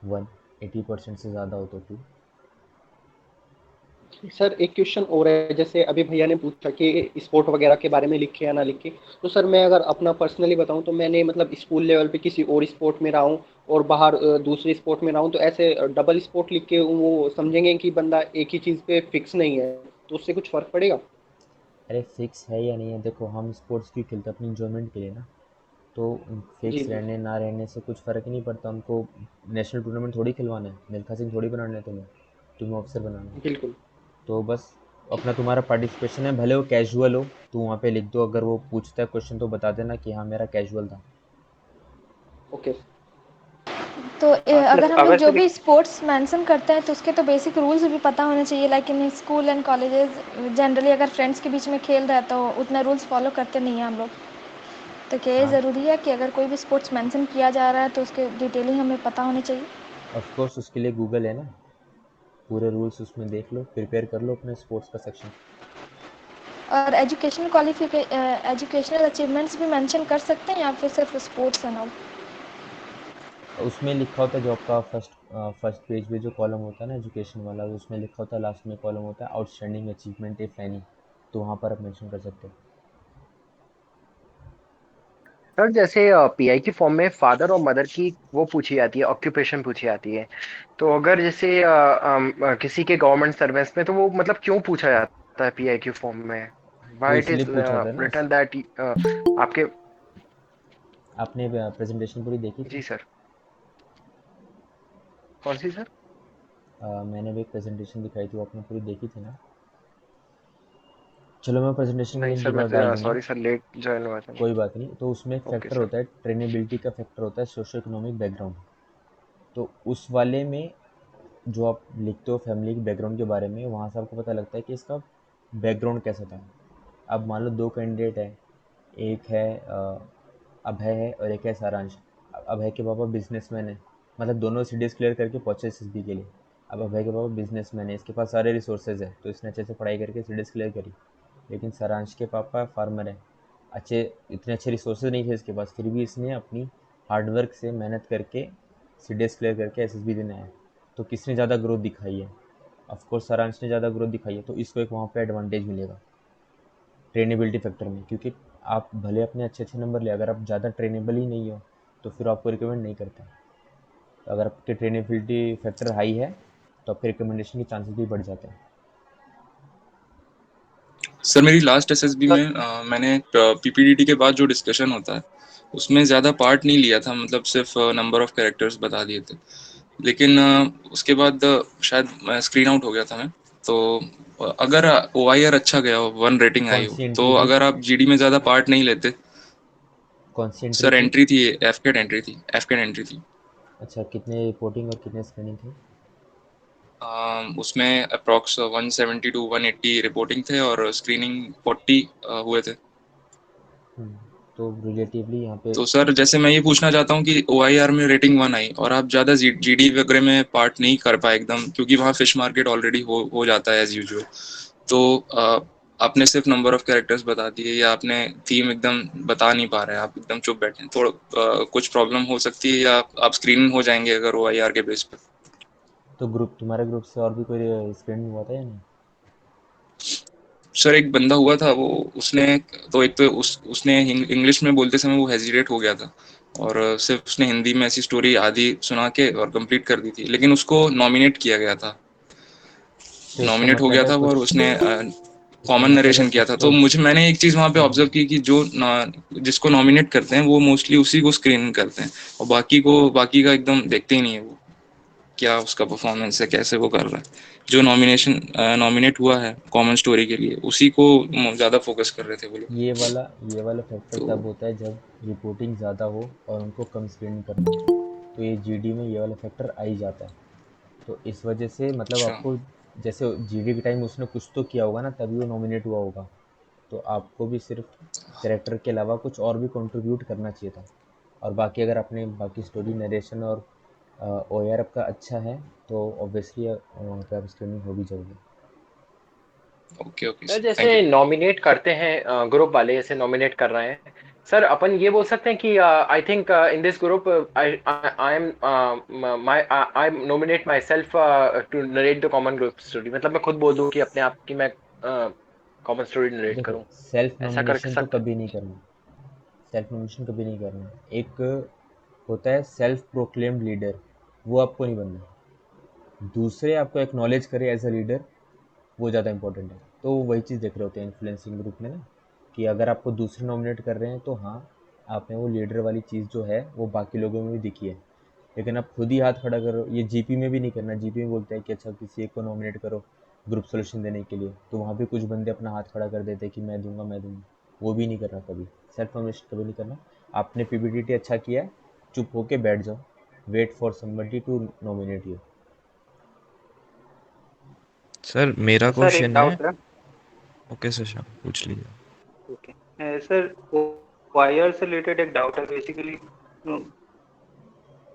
1, 80% से ज़्यादा हो तो 2। सर एक क्वेश्चन और है, जैसे अभी भैया ने पूछा कि स्पोर्ट वगैरह के बारे में लिखे या ना लिखे। तो सर मैं अगर अपना पर्सनली बताऊं तो मैंने मतलब स्कूल लेवल पे किसी और स्पोर्ट में रहा हूं और बाहर दूसरी स्पोर्ट में रहा हूं, तो ऐसे डबल स्पोर्ट लिख के वो समझेंगे कि बंदा एक ही चीज़ पे फिक्स नहीं है, तो उससे कुछ फर्क पड़ेगा? अरे फिक्स है या नहीं है, देखो हम स्पोर्ट्स क्यों खेलते हैं? अपनी इंजॉयमेंट के लिए ना। तो जी फिक्स जी रहने ना रहने से कुछ फ़र्क ही नहीं पड़ता। हमको नेशनल टूर्नामेंट थोड़ी खिलवाना है, मिल्खा सिंह थोड़ी बनाना है तुम्हें, तुम्हें ऑफिसर बनाना है। बिल्कुल। तो बस अपना तुम्हारा पार्टिसिपेशन है, भले वो कैजुअल हो तो वहाँ पे लिख दो। अगर वो पूछता है क्वेश्चन तो बता देना कि हाँ मेरा कैजुअल था। ओके। तो प्लस अगर हम लोग अगर जो सर भी स्पोर्ट्स मेंशन करते हैं तो उसके तो बेसिक रूल्स भी पता होने चाहिए, like in school and colleges generally अगर फ्रेंड्स के बीच में खेल रहा है तो उतना रूल्स फॉलो करते नहीं हैं हम लोग। तो क्या ये हाँ, ज़रूरी है कि अगर कोई भी स्पोर्ट्स मेंशन किया जा रहा है तो उसके डिटेलिंग हमें पता होनी चाहिए? ऑफ कोर्स उसके लिए गूगल है ना, पूरे रूल्स उसमें देख लो, प्रिपेयर कर लो अपने स्पोर्ट्स का सेक्शन। और एजुकेशनल अचीवमेंट्स भी मेंशन कर सकते हैं या फिर सिर्फ स्पोर्ट्स एंड ऑल? उसमें लिखा होता है जो आपका फर्स्ट पेज पे जो कॉलम होता है ना एजुकेशन वाला, उसमें लिखा होता है, लास्ट में कॉलम होता है आउटस्टैंडिंग अचीवमेंट इफ एनी, तो वहाँ पर आप मेंशन कर सकते हो। सर जैसे पीआई की फॉर्म में फादर और मदर की वो पूछी जाती है, ऑक्यूपेशन पूछी जाती है। तो अगर जैसे किसी के गवर्नमेंट सर्विस में, तो वो मतलब क्यों पूछा जाता है पीआई की फॉर्म में? वो व्हाई इट इसलिए इज पूछा था ना, रिटन दैट आपके। आपने प्रेजेंटेशन पूरी देखी थी? जी सर। कौन सी सर? मैंने भी एक प्रेजेंटेशन दिखाई थी, वो आपने पूरी देखी थी ना? चलो मैं प्रेजेंटेशन का नहीं लिंक सर, दोबारा डाल मैं दूंगा, सॉरी सर, लेट ज्वाइन हुआ था। कोई बात नहीं। तो उसमें एक ओके फैक्टर सर। होता है, ट्रेनेबिलिटी का फैक्टर होता है, सोशो इकोनॉमिक बैकग्राउंड। तो उस वाले में जो आप लिखते हो फैमिली के बैकग्राउंड के बारे में, वहाँ से आपको पता लगता है कि इसका बैकग्राउंड कैसा था। अब मान लो दो कैंडिडेट है, एक है अभय है और एक है सारांश। अब अभय के पापा बिजनेसमैन है, मतलब दोनों सीडीएस क्लियर करके पहुंचे एसएसबी के लिए। अब अभय के पापा बिजनेसमैन है, इसके पास सारे रिसोर्सेज है, तो इसने अच्छे से पढ़ाई करके सीडीएस क्लियर करी। लेकिन सारांश के पापा फार्मर है, अच्छे इतने अच्छे रिसोर्सेज नहीं थे इसके पास, फिर भी इसने अपनी हार्डवर्क से मेहनत करके सीडीएस क्लियर करके एसएसबी देने आया। तो किसने ज़्यादा ग्रोथ दिखाई है? ऑफकोर्स सारांश ने ज़्यादा ग्रोथ दिखाई है, तो इसको एक वहाँ पे एडवांटेज मिलेगा ट्रेनेबिलिटी फैक्टर में। क्योंकि आप भले अपने अच्छे अच्छे नंबर ले, अगर आप ज़्यादा ट्रेनेबल ही नहीं हो तो फिर आपको रिकमेंड नहीं करता। तो अगर आपके ट्रेनेबिलिटी फैक्टर हाई है तो आपके रिकमेंडेशन के चांसेस भी बढ़ जाते हैं। सर मेरी लास्ट एसएसबी में मैंने पीपीडीटी के बाद जो डिस्कशन होता है उसमें ज़्यादा पार्ट नहीं लिया था, मतलब सिर्फ नंबर ऑफ कैरेक्टर्स बता दिए थे। लेकिन उसके बाद शायद स्क्रीन आउट हो गया था मैं। तो अगर ओआईआर अच्छा गया हो, 1 रेटिंग आई कौन हो, सी तो एंट्री थी? अगर आप जीडी में ज़्यादा पार्ट नहीं लेते। कौन सी एंट्री सर थी? एंट्री थी, एफकेट एंट्री थी, एफकेट एंट्री थी। अच्छा, कितने रिपोर्टिंग और कितने स्क्रीनिंग थे? उसमें अप्रॉक्स 170 टू 180 रिपोर्टिंग थे और स्क्रीनिंग 40 हुए थे। तो रिलेटिवली यहाँ पे तो सर जैसे मैं ये पूछना चाहता हूँ कि ओआईआर में रेटिंग 1 आई और आप ज़्यादा जीडी वगैरह में पार्ट नहीं कर पाए एकदम, क्योंकि वहाँ फिश मार्केट ऑलरेडी हो जाता है एज यूजुअल। तो आपने सिर्फ नंबर ऑफ कैरेक्टर्स बता दिए या आपने थीम एकदम बता नहीं पा रहे हैं, आप एकदम चुप बैठे हैं, थोड़ा कुछ प्रॉब्लम हो सकती है या आप स्क्रीन हो जाएंगे अगर ओआईआर के बेस पर। तो ग्रुप, तुम्हारे ग्रुप से और भी कोई स्क्रीनिंग हुआ था या नहीं? सर एक बंदा हुआ था, वो उसने तो एक तो उसने इंग्लिश में बोलते समय वो हेजिटेट हो गया था और सिर्फ उसने हिंदी में ऐसी स्टोरी आधी सुना के और कंप्लीट कर दी थी, लेकिन उसको नॉमिनेट किया गया था। तो इसका नॉमिनेट हो मतलब गया है था वो और कुछ, उसने इसका कॉमन मतलब है नरेशन किया कुछ था। तो तो मैंने एक चीज़ वहाँ पे ऑब्जर्व की कि जो जिसको नॉमिनेट करते हैं वो मोस्टली उसी को स्क्रीन करते हैं और बाकी का एकदम देखते ही नहीं है वो क्या उसका परफॉर्मेंस है, कैसे वो कर रहा है। जो नॉमिनेट हुआ है कॉमन स्टोरी के लिए उसी को ज़्यादा फोकस कर रहे थे वो लोग। ये वाला फैक्टर तो तब होता है जब रिपोर्टिंग ज़्यादा हो और उनको कम स्क्रीनिंग करना हो, तो ये जीडी में ये वाला फैक्टर आ ही जाता है। तो इस वजह से मतलब अच्छा। आपको, जैसे जीडी के टाइम उसने कुछ तो किया होगा ना, तभी वो नॉमिनेट हुआ होगा। तो आपको भी सिर्फ कैरेक्टर के अलावा कुछ और भी कंट्रीब्यूट करना चाहिए था। और बाकी अगर आपने बाकी स्टोरी नरेशन और ओआर आपका अच्छा है तो ऑब्वियसली वहाँ पे आप स्क्रीनिंग हो भी जाओगे। Okay okay sir sir, thank जैसे यू। नॉमिनेट करते हैं ग्रुप वाले, जैसे नॉमिनेट कर रहे हैं, सर अपन ये बोल सकते हैं कि I think in this group I am I nominate my self to narrate the common group story, मतलब मैं खुद बोल दूं कि अपने आप की मैं कॉमन स्टोरी नरेट देखो, करूं, सेल्फ ऐसा कर नॉमिनेशन तो सकते हैं। कभी नहीं करना। सेल्फ नॉमिनेशन कभी नहीं करना। एक होता है सेल्फ प्रोक्लेम्ड लीडर, वो आपको नहीं बनना। दूसरे आपको एक्नॉलेज करे एज अ लीडर, वो ज़्यादा इंपॉर्टेंट है। तो वही चीज़ देख रहे होते हैं इन्फ्लुएंसिंग ग्रुप में ना, कि अगर आपको दूसरे नॉमिनेट कर रहे हैं तो हाँ, आप में वो लीडर वाली चीज़ जो है वो बाकी लोगों में भी दिखी है। लेकिन आप खुद ही हाथ खड़ा करो, ये जीपी में भी नहीं करना। जीपी में बोलते हैं कि अच्छा किसी एक को नॉमिनेट करो ग्रुप सोल्यूशन देने के लिए, तो वहाँ भी कुछ बंदे अपना हाथ खड़ा कर देते हैं कि मैं दूंगा मैं दूंगा। वो भी नहीं करना कभी, सेल्फ नॉमिनेशन कभी नहीं करना। आपने पीपीटीटी अच्छा किया है, चुप होके बैठ जाओ, wait for somebody to nominate you. Sir मेरा सर एक क्वेश्चन है। डाउट है। ओके सर, पूछ लीजिए। ओके सर, वायर से रिलेटेड एक डाउट है बेसिकली।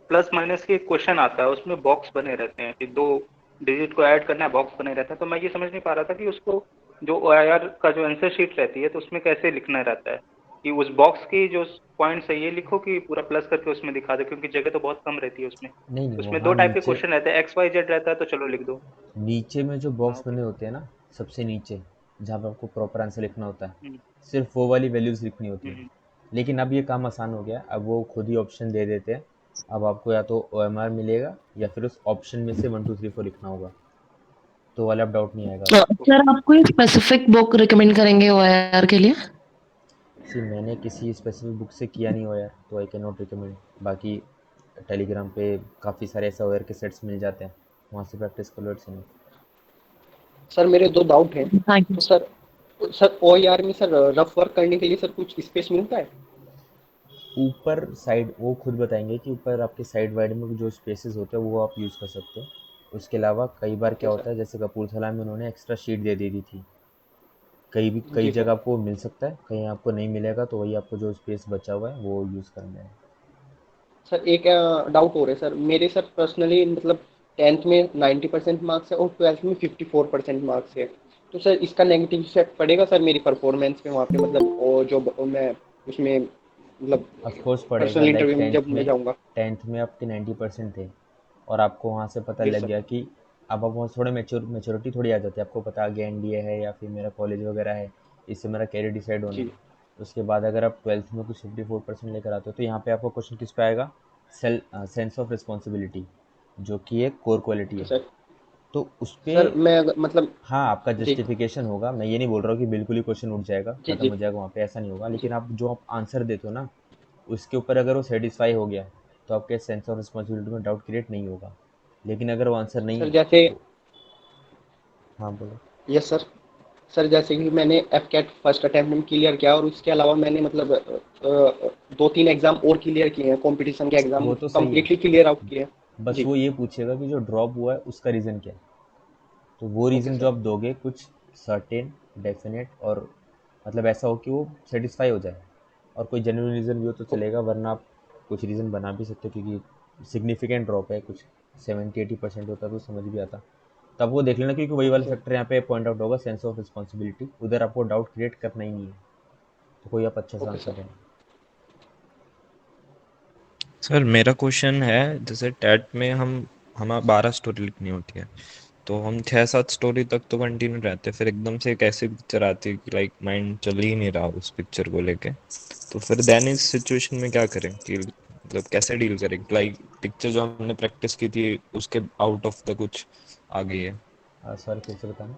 प्लस माइनस के क्वेश्चन आता है, उसमें बॉक्स बने रहते हैं कि 2 डिजिट को ऐड करना है, बॉक्स बने रहता है। तो मैं ये समझ नहीं पा रहा था कि उसको जो वायर का जो आंसर शीट रहती है तो उसमें कैसे लिखना रहता है, कि उस बॉक्स की जो पॉइंट्स है ये लिखो कि पूरा प्लस करके उसमें दिखा दो, क्योंकि जगह तो बहुत कम रहती है उसमें। नहीं नहीं, उसमें दो वहाँ टाइप के नीचे, क्वेश्चन रहते हैं, एक्स वाई जेड रहता है तो चलो लिख दो। नीचे में जो हाँ बॉक्स ओके। बने होते हैं ना, सबसे नीचे जहाँ पे आपको प्रॉपर आंसर लिखना होता है, हम्म, सिर्फ वो वाली वैल्यूज़ लिखनी होती हैं। हम्म, लेकिन अब ये काम आसान हो गया, अब वो खुद ही ऑप्शन दे देते हैं। अब आपको या तो OMR मिलेगा या फिर उस ऑप्शन में से 1 2 3 4 लिखना होगा, तो वाला अब डाउट नहीं आएगा आपको। सर आप कोई स्पेसिफिक बुक रिकमेंड करेंगे ओआईआर के लिए? सी मैंने किसी स्पेसिफिक बुक से किया नहीं हो यार, तो आई कैन नॉट रिकमेंड। बाकी टेलीग्राम पे काफ़ी सारे ऐसे OR के सेट्स मिल जाते हैं, वहाँ से प्रैक्टिस कर लो, इट्स इनफ। सर मेरे 2 डाउट हैं। Thank you. तो सर ओआईआर में सर रफ वर्क करने के लिए सर कुछ स्पेस मिलता है? ऊपर साइड वो खुद बताएंगे कि ऊपर आपके साइड वाइड में जो स्पेसेस होते हैं वो आप यूज़ कर सकते हो। उसके अलावा कई बार ओके क्या सर। होता है, जैसे कपूरथला में उन्होंने एक्स्ट्रा शीट दे दी थी। कई जी जगह सर। आपको मिल सकता है, कहीं आपको नहीं मिलेगा, तो वही आपको जो स्पेस बचा हुआ है वो यूज़ करना है। सर एक डाउट हो रहा है सर, मेरे सर पर्सनली मतलब 10th में 90% मार्क्स है और 12th में 54% मार्क्स है। तो सर इसका नेगेटिव इफेक्ट पड़ेगा सर मेरी परफॉर्मेंस पे वहाँ पे, मतलब और जो मैं उसमें मतलब ऑफ कोर्स पड़ेगा। पर्सनल लाइक इंटरव्यू में जब मैं जाऊँगा। 10th में आपके 90% थे, और आपको वहाँ से पता यस लग सर। गया कि अब आप वहाँ थोड़े मेच्योरिटी थोड़ी आ जाती है, आपको पता आ गया NDA है या फिर मेरा कॉलेज वगैरह है, इससे मेरा कैरियर डिसाइड होना है। जी उसके बाद अगर आप 12th में कुछ 54% लेकर आते हो, तो यहाँ पे आपको क्वेश्चन किस पे आएगा, सेंस ऑफ रिस्पॉन्सिबिलिटी, जो कि एक कोर क्वालिटी ओके है। सर। तो उस पे सर मैं मतलब हाँ, आपका जी जस्टिफिकेशन होगा। मैं ये नहीं बोल रहा हूँ कि बिल्कुल ही क्वेश्चन उठ जाएगा, जी खत्म जी हो जाएगा वहाँ पे, ऐसा नहीं होगा। जी लेकिन आप जो आप आंसर देते हो ना, उसके ऊपर अगर वो सेटिस्फाई हो गया, तो आपके सेंस ऑफ रिस्पॉन्सिबिलिटी में डाउट क्रिएट नहीं होगा। लेकिन अगर वो आंसर नहीं सर है जैसे तो हाँ बोलो। Yes sir. सर जैसे कि मैंने एफकेट फर्स्ट अटेम्प्ट में क्लियर किया और उसके अलावा मैंने मतलब 2-3 एग्जाम और क्लियर किए हैं, कंपटीशन के एग्जाम वो तो सही है, कंप्लीटली क्लियर आउट किए हैं। बस जी वो ये पूछेगा कि जो ड्रॉप हुआ है उसका रीज़न क्या है। तो वो ओके रीज़न जो सर। आप दोगे कुछ सर्टेन, डेफिनेट, और मतलब ऐसा हो कि वो सेटिस्फाई हो जाए। और कोई जेन्युइन रीज़न भी हो तो चलेगा, वरना आप कुछ रीज़न बना भी सकते हो, क्योंकि सिग्निफिकेंट ड्रॉप है, कुछ 70-80% होता तो समझ भी आता। तब वो देख लेना, क्योंकि वही ओके वाला सर। फैक्टर यहाँ पे पॉइंट आउट होगा, सेंस ऑफ रिस्पॉन्सिबिलिटी। उधर आपको डाउट क्रिएट करना ही नहीं है, तो कोई आप अच्छा सा ओके आंसर सर। देना। सर मेरा क्वेश्चन है, जैसे टैट में हमारा 12 स्टोरी लिखनी होती है, तो हम 6-7 स्टोरी तक तो कंटिन्यू रहते हैं, फिर एकदम से एक ऐसी पिक्चर आती है कि लाइक माइंड चल ही नहीं रहा उस पिक्चर को लेके। तो फिर देन इस सिचुएशन में क्या करें, कि मतलब कैसे डील करें, लाइक पिक्चर जो हमने प्रैक्टिस की थी उसके आउट ऑफ द कुछ आ गई है। सॉरी, फिर से बताना।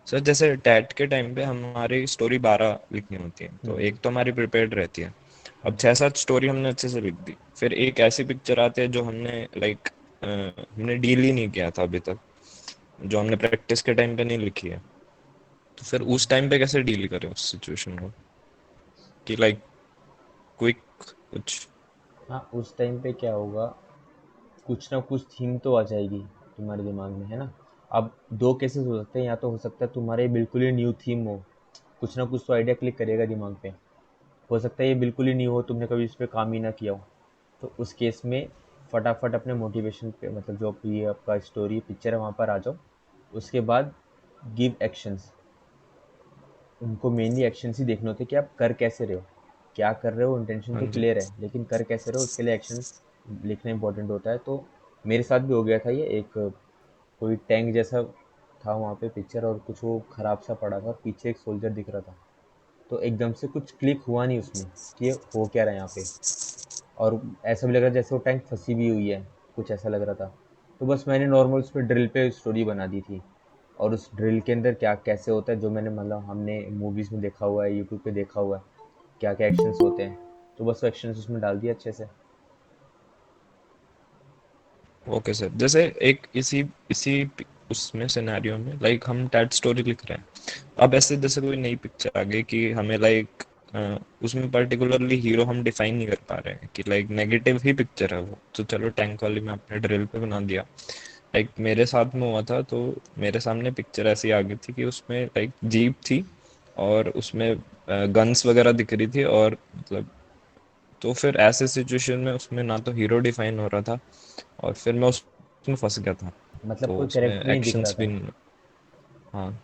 सर जैसे टैट के टाइम पे हमारी स्टोरी 12 लिखनी होती है, तो हम्म, एक तो हमारी प्रिपेयर्ड रहती है। अब 6-7 स्टोरी हमने अच्छे से लिख दी, फिर एक ऐसी पिक्चर आती है जो हमने डील ही नहीं किया था अभी तक, जो हमने प्रैक्टिस के टाइम पे नहीं लिखी है। तो फिर उस टाइम पे कैसे डील करें उस सिचुएशन को, कि लाइक क्विक कुछ। हाँ, उस टाइम पे क्या होगा, कुछ ना कुछ थीम तो आ जाएगी तुम्हारे दिमाग में, है ना। अब दो केसेस हो सकते हैं, या तो हो सकता है तुम्हारे बिल्कुल ही न्यू थीम हो, कुछ ना कुछ तो आइडिया क्लिक करेगा दिमाग पे। हो सकता है ये बिल्कुल ही न्यू हो, तुमने कभी इस पर काम ही ना किया हो। तो उस केस में फटाफट अपने मोटिवेशन पे, मतलब जो ये आपका स्टोरी पिक्चर है वहाँ पर आ जाओ। उसके बाद गिव एक्शंस, उनको मेनली एक्शंस ही देखने होते हैं कि आप कर कैसे रहे हो, क्या कर रहे हो, इंटेंशन हाँ तो जी। क्लियर है लेकिन कर कैसे रहे हो उसके लिए एक्शंस लिखना इंपॉर्टेंट होता है। तो मेरे साथ भी हो गया था ये, एक कोई टैंक जैसा था वहाँ पे पिक्चर और कुछ वो खराब सा पड़ा था और पीछे एक सोल्जर दिख रहा था, तो एकदम से कुछ क्लिक हुआ नहीं उसमें कि ये हो क्या रहा है यहाँ पे, और ऐसा भी लग रहा जैसे वो टैंक फंसी भी हुई है, कुछ ऐसा लग रहा था। तो बस मैंने नॉर्मल उस पर ड्रिल पे स्टोरी बना दी थी, और उस ड्रिल के अंदर क्या कैसे होता है जो मैंने मतलब हमने मूवीज़ में देखा हुआ है, यूट्यूब पे देखा हुआ है, क्या क्या एक्शंस होते हैं, तो बस वो एक्शंस उसमें डाल दिए अच्छे से। ओके सर, जैसे एक इसी इसी उसमें सिनेरियो में लाइक हम टैट स्टोरी लिख रहे हैं, अब ऐसे जैसे कोई नई पिक्चर आ गई कि हमें लाइक उसमें पर्टिकुलरली हीरो हम डिफाइन नहीं कर पा रहे हैं कि लाइक नेगेटिव ही पिक्चर है वो, तो चलो टैंक वाली में आपने ड्रिल पे बना दिया। लाइक मेरे साथ में हुआ था, तो मेरे सामने पिक्चर ऐसी आ गई थी कि उसमें लाइक जीप थी और उसमें गन्स वगैरह दिख रही थी, और मतलब तो फिर ऐसे सिचुएशन में उसमें ना तो हीरो डिफाइन हो रहा था और फिर मैं उसमें फंस गया था, मतलब तो कोई उसमें कैरेक्टर नहीं दिख रहा एक्शंस भी था। हाँ।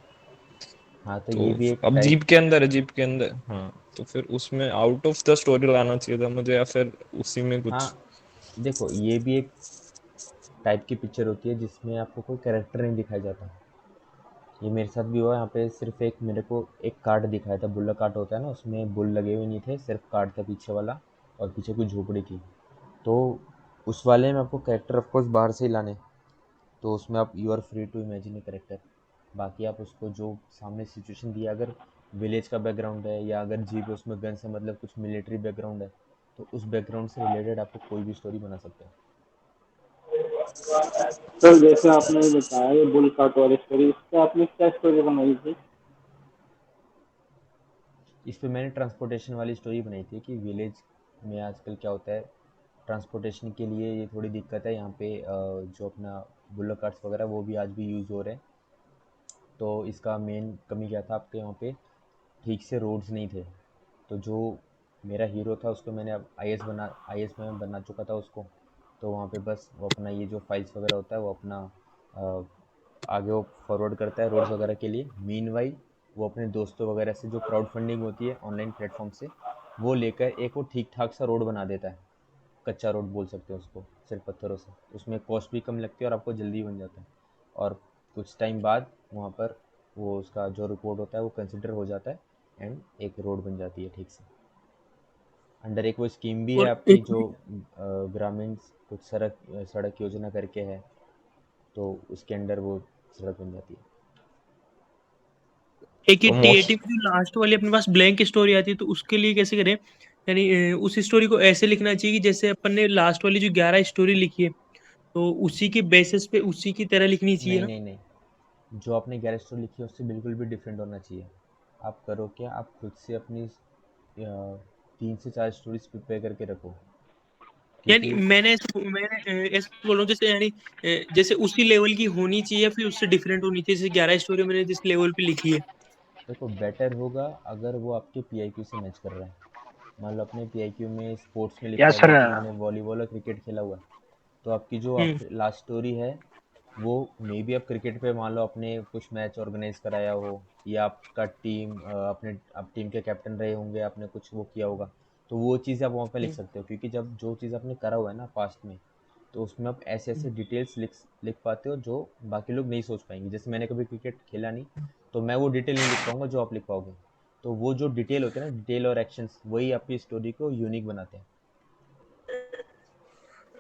हाँ, तो तो ये भी एक अब टाइप। जीप के अंदर है, जीप के अंदर, हाँ, तो फिर उसमें आउट ऑफ द स्टोरी लाना चाहिए था मुझे, या फिर उसी में हाँ, कुछ। देखो ये भी एक टाइप की पिक्चर होती है जिसमें आपको कोई कैरेक्टर नहीं दिखाया जाता। ये मेरे साथ भी हुआ, यहाँ पे सिर्फ एक मेरे को एक कार्ड दिखाया था, बुल्ला कार्ड होता है ना, उसमें बुल लगे हुए नहीं थे, सिर्फ कार्ड था पीछे वाला, और पीछे कुछ झोपड़ी थी। तो उस वाले में आपको कैरेक्टर ऑफकोर्स बाहर से ही लाने, तो उसमें आप you are free to imagine a character. बाकी आप उसको जो सामने सिचुएशन दिया, अगर विलेज का बैकग्राउंड है या अगर जीप उसमें गन से मतलब कुछ मिलिट्री बैकग्राउंड है, तो उस बैकग्राउंड से रिलेटेड आपको कोई भी स्टोरी बना सकते हैं। सर जैसे आपने बताया ये बुल कार्ट वाली स्टोरी, इस पे आपने क्या स्टोरी बनाई थी? इस पे मैंने ट्रांसपोर्टेशन वाली स्टोरी बनाई थी कि विलेज में आजकल क्या होता है, ट्रांसपोर्टेशन के लिए ये थोड़ी दिक्कत है यहाँ पे, जो अपना बुल्लक कार्ट्स वगैरह वो भी आज भी यूज़ हो रहे हैं। तो इसका मेन कमी क्या था, आपके वहाँ पे ठीक से रोड्स नहीं थे। तो जो मेरा हीरो था उसको मैंने अब आईएएस में बना चुका था उसको। तो वहाँ पे बस वो अपना ये जो फाइल्स वगैरह होता है वो अपना अ, आगे वो फॉरवर्ड करता है रोड्स वगैरह के लिए। मीनवाइल वो अपने दोस्तों वगैरह से जो क्राउड फंडिंग होती है ऑनलाइन प्लेटफॉर्म से, वो लेकर एक वो ठीक ठाक सा रोड बना देता है। कच्चा रोड बोल सकते हैं उसको, सिर्फ पत्थरों से। उसमें कॉस्ट भी कम लगती है और आपको जल्दी बन जाता है। और कुछ टाइम बाद वहाँ पर वो उसका जो रिपोर्ट होता है वो कंसिडर हो जाता है, एंड एक रोड बन जाती है ठीक से। अंडर एक वो स्कीम भी है और आपकी एक जो ग्रामीण कुछ सड़क योजना करके है, तो उसके अंडर वो सड़क बन जाती है। एक ये तो टीएटी मोस्ट में जो लास्ट वाली अपने पास ब्लैंक स्टोरी आती है, तो उसके लिए कैसे करें? यानी उस स्टोरी को ऐसे लिखना चाहिए कि जैसे अपन ने लास्ट वाली जो 11 स्टोरी लिखी है, तो उसी के बेसिस पे उसी की तरह लिखनी चाहिए नहीं ना? नहीं नहीं, जो आपने गैरेज स्टोर लिखी है उससे बिल्कुल भी डिफरेंट होना चाहिए। आप करो क्या, आप खुद से अपनी 3 से 4 स्टोरीज प्रिपेयर करके रखो, यानी क्योंकि मैंने ऐसे बोल रहा हूँ, जैसे यानी जैसे उसी लेवल की होनी चाहिए या फिर उससे डिफरेंट होनी चाहिए, जैसे 11 स्टोरी मैंने जिस लेवल पे लिखी है। देखो बेटर होगा अगर वो आपके पीआईक्यू से मैच कर रहा है। मान लो अपने पीआईक्यू में स्पोर्ट्स में या लिखा हुआ सर है कि मैंने वॉलीबॉल और क्रिकेट खेला हुआ है, तो आपकी जो हम्म। लास्ट स्टोरी है वो मे बी आप क्रिकेट पे मान लो आपने कुछ मैच ऑर्गेनाइज कराया हो, या आपका टीम अपने आप टीम के कैप्टन रहे होंगे, आपने कुछ वो किया होगा, तो वो चीज़ आप वहाँ पे लिख हम्म। सकते हो। क्योंकि जब जो चीज़ आपने करा हुआ है ना पास्ट में, तो उसमें आप ऐसे ऐसे डिटेल्स लिख लिख पाते हो जो बाकी लोग नहीं सोच पाएंगे। जैसे मैंने कभी क्रिकेट खेला नहीं, तो मैं वो डिटेल नहीं लिख पाऊंगा जो आप लिख पाओगे। तो वो जो डिटेल होते हैं ना, डिटेल और एक्शंस, वही आपकी स्टोरी को यूनिक बनाते हैं।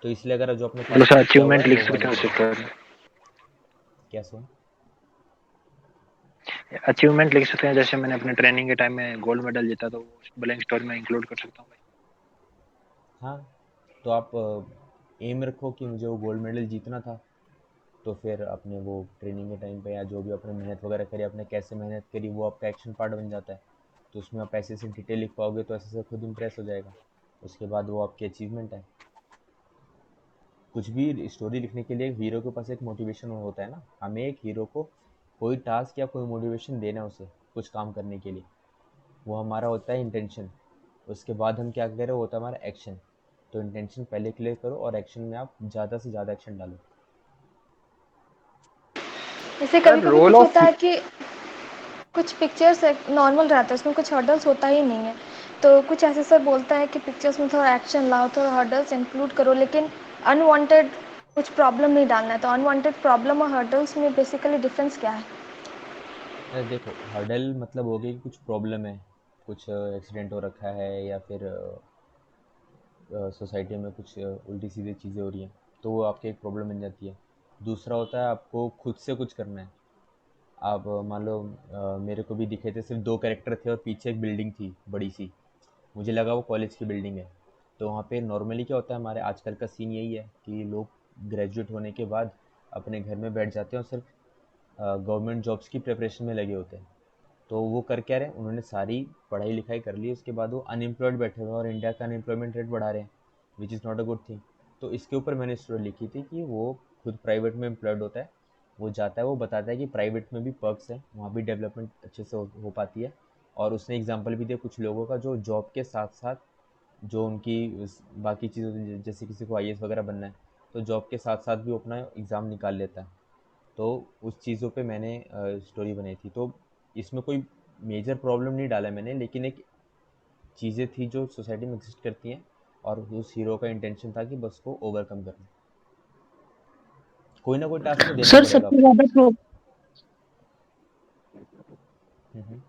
तो इसलिए अगर जो अपने मतलब पास्ट सर में किया हुआ अचीवमेंट है लिख वो सकते वाली हैं उस करो। पर, क्या सो? अचीवमेंट लिख सकते हैं, जैसे मैंने अपने ट्रेनिंग के टाइम में गोल्ड मेडल जीता तो वो ब्लैंक स्टोरी में इंक्लूड कर सकता हूँ भाई। हाँ, तो आप एम रखो कि मुझे वो गोल्ड मेडल जीतना था, तो फिर अपने वो ट्रेनिंग के टाइम पे या जो भी आपने मेहनत वगैरह करी, आपने कैसे मेहनत करी, वो आपका एक्शन पार्ट बन जाता है। तो उसमें आप ऐसे ऐसे डिटेल लिख पाओगे तो ऐसे से खुद इंप्रेस हो जाएगा। उसके बाद वो आपकी अचीवमेंट है। कुछ भी स्टोरी लिखने के लिए हीरो के पास एक मोटिवेशन होता है ना, हमें एक हीरो को कोई टास्क या कोई मोटिवेशन देना है उसे कुछ काम करने के लिए, वो हमारा होता है इंटेंशन। उसके बाद हम क्या करें, वो होता है हमारा एक्शन। तो इंटेंशन पहले क्लियर करो और एक्शन में आप ज़्यादा से ज़्यादा एक्शन डालो। जैसे सर कभी कभी रोल कुछ ऑफ होता है कि कुछ पिक्चर्स नॉर्मल रहता है, उसमें कुछ हर्डल्स होता ही नहीं है। तो कुछ ऐसे सर बोलता है कि पिक्चर्स में थोड़ा एक्शन लाओ, थोड़ा हर्डल्स इंक्लूड करो, लेकिन अनवांटेड कुछ प्रॉब्लम नहीं डालना है। तो अनवांटेड प्रॉब्लम और हर्डल्स में बेसिकली डिफरेंस क्या है? देखो, हर्डल मतलब हो गया कि कुछ प्रॉब्लम है, कुछ एक्सीडेंट हो रखा है, या फिर सोसाइटी में कुछ उल्टी सीधी चीज़ें हो रही हैं, तो वो आपकी एक प्रॉब्लम बन जाती है। दूसरा होता है आपको खुद से कुछ करना है। आप मान लो मेरे को भी दिखे थे, सिर्फ 2 कैरेक्टर थे और पीछे एक बिल्डिंग थी बड़ी सी। मुझे लगा वो कॉलेज की बिल्डिंग है। तो वहाँ पे नॉर्मली क्या होता है, हमारे आजकल का सीन यही है कि लोग ग्रेजुएट होने के बाद अपने घर में बैठ जाते हैं और सिर्फ गवर्नमेंट जॉब्स की प्रिपरेशन में लगे होते हैं। तो वो कर क्या रहे हैं, उन्होंने सारी पढ़ाई लिखाई कर ली, उसके बाद वो अनएम्प्लॉयड बैठे हुए हैं और इंडिया का अनएम्प्लॉयमेंट रेट बढ़ा रहे हैं, which is not a good thing. तो इसके ऊपर मैंने स्टोरी लिखी थी कि वो खुद प्राइवेट में एम्प्लॉयड होता है, वो जाता है, वो बताता है कि प्राइवेट में भी पर्क्स हैं, वहाँ भी डेवलपमेंट अच्छे से हो पाती है। और उसने एग्जाम्पल भी दिया कुछ लोगों का जो जॉब के साथ साथ जो उनकी बाकी चीज़ होती है, जैसे किसी को आईएएस वगैरह बनना है, तो जॉब के साथ साथ भी वो अपना एग्ज़ाम निकाल लेता है। तो उस चीज़ों पे मैंने स्टोरी बनाई थी। तो इसमें कोई मेजर प्रॉब्लम नहीं डाला मैंने, लेकिन एक चीज़ें थी जो सोसाइटी में एग्जिस्ट करती हैं, और उस हीरो का इंटेंशन था कि बस को ओवरकम करना। कोई ना कोई टास्क तो देना ही सर पड़ेगा सबसे आपको। ज्यादा हम्म।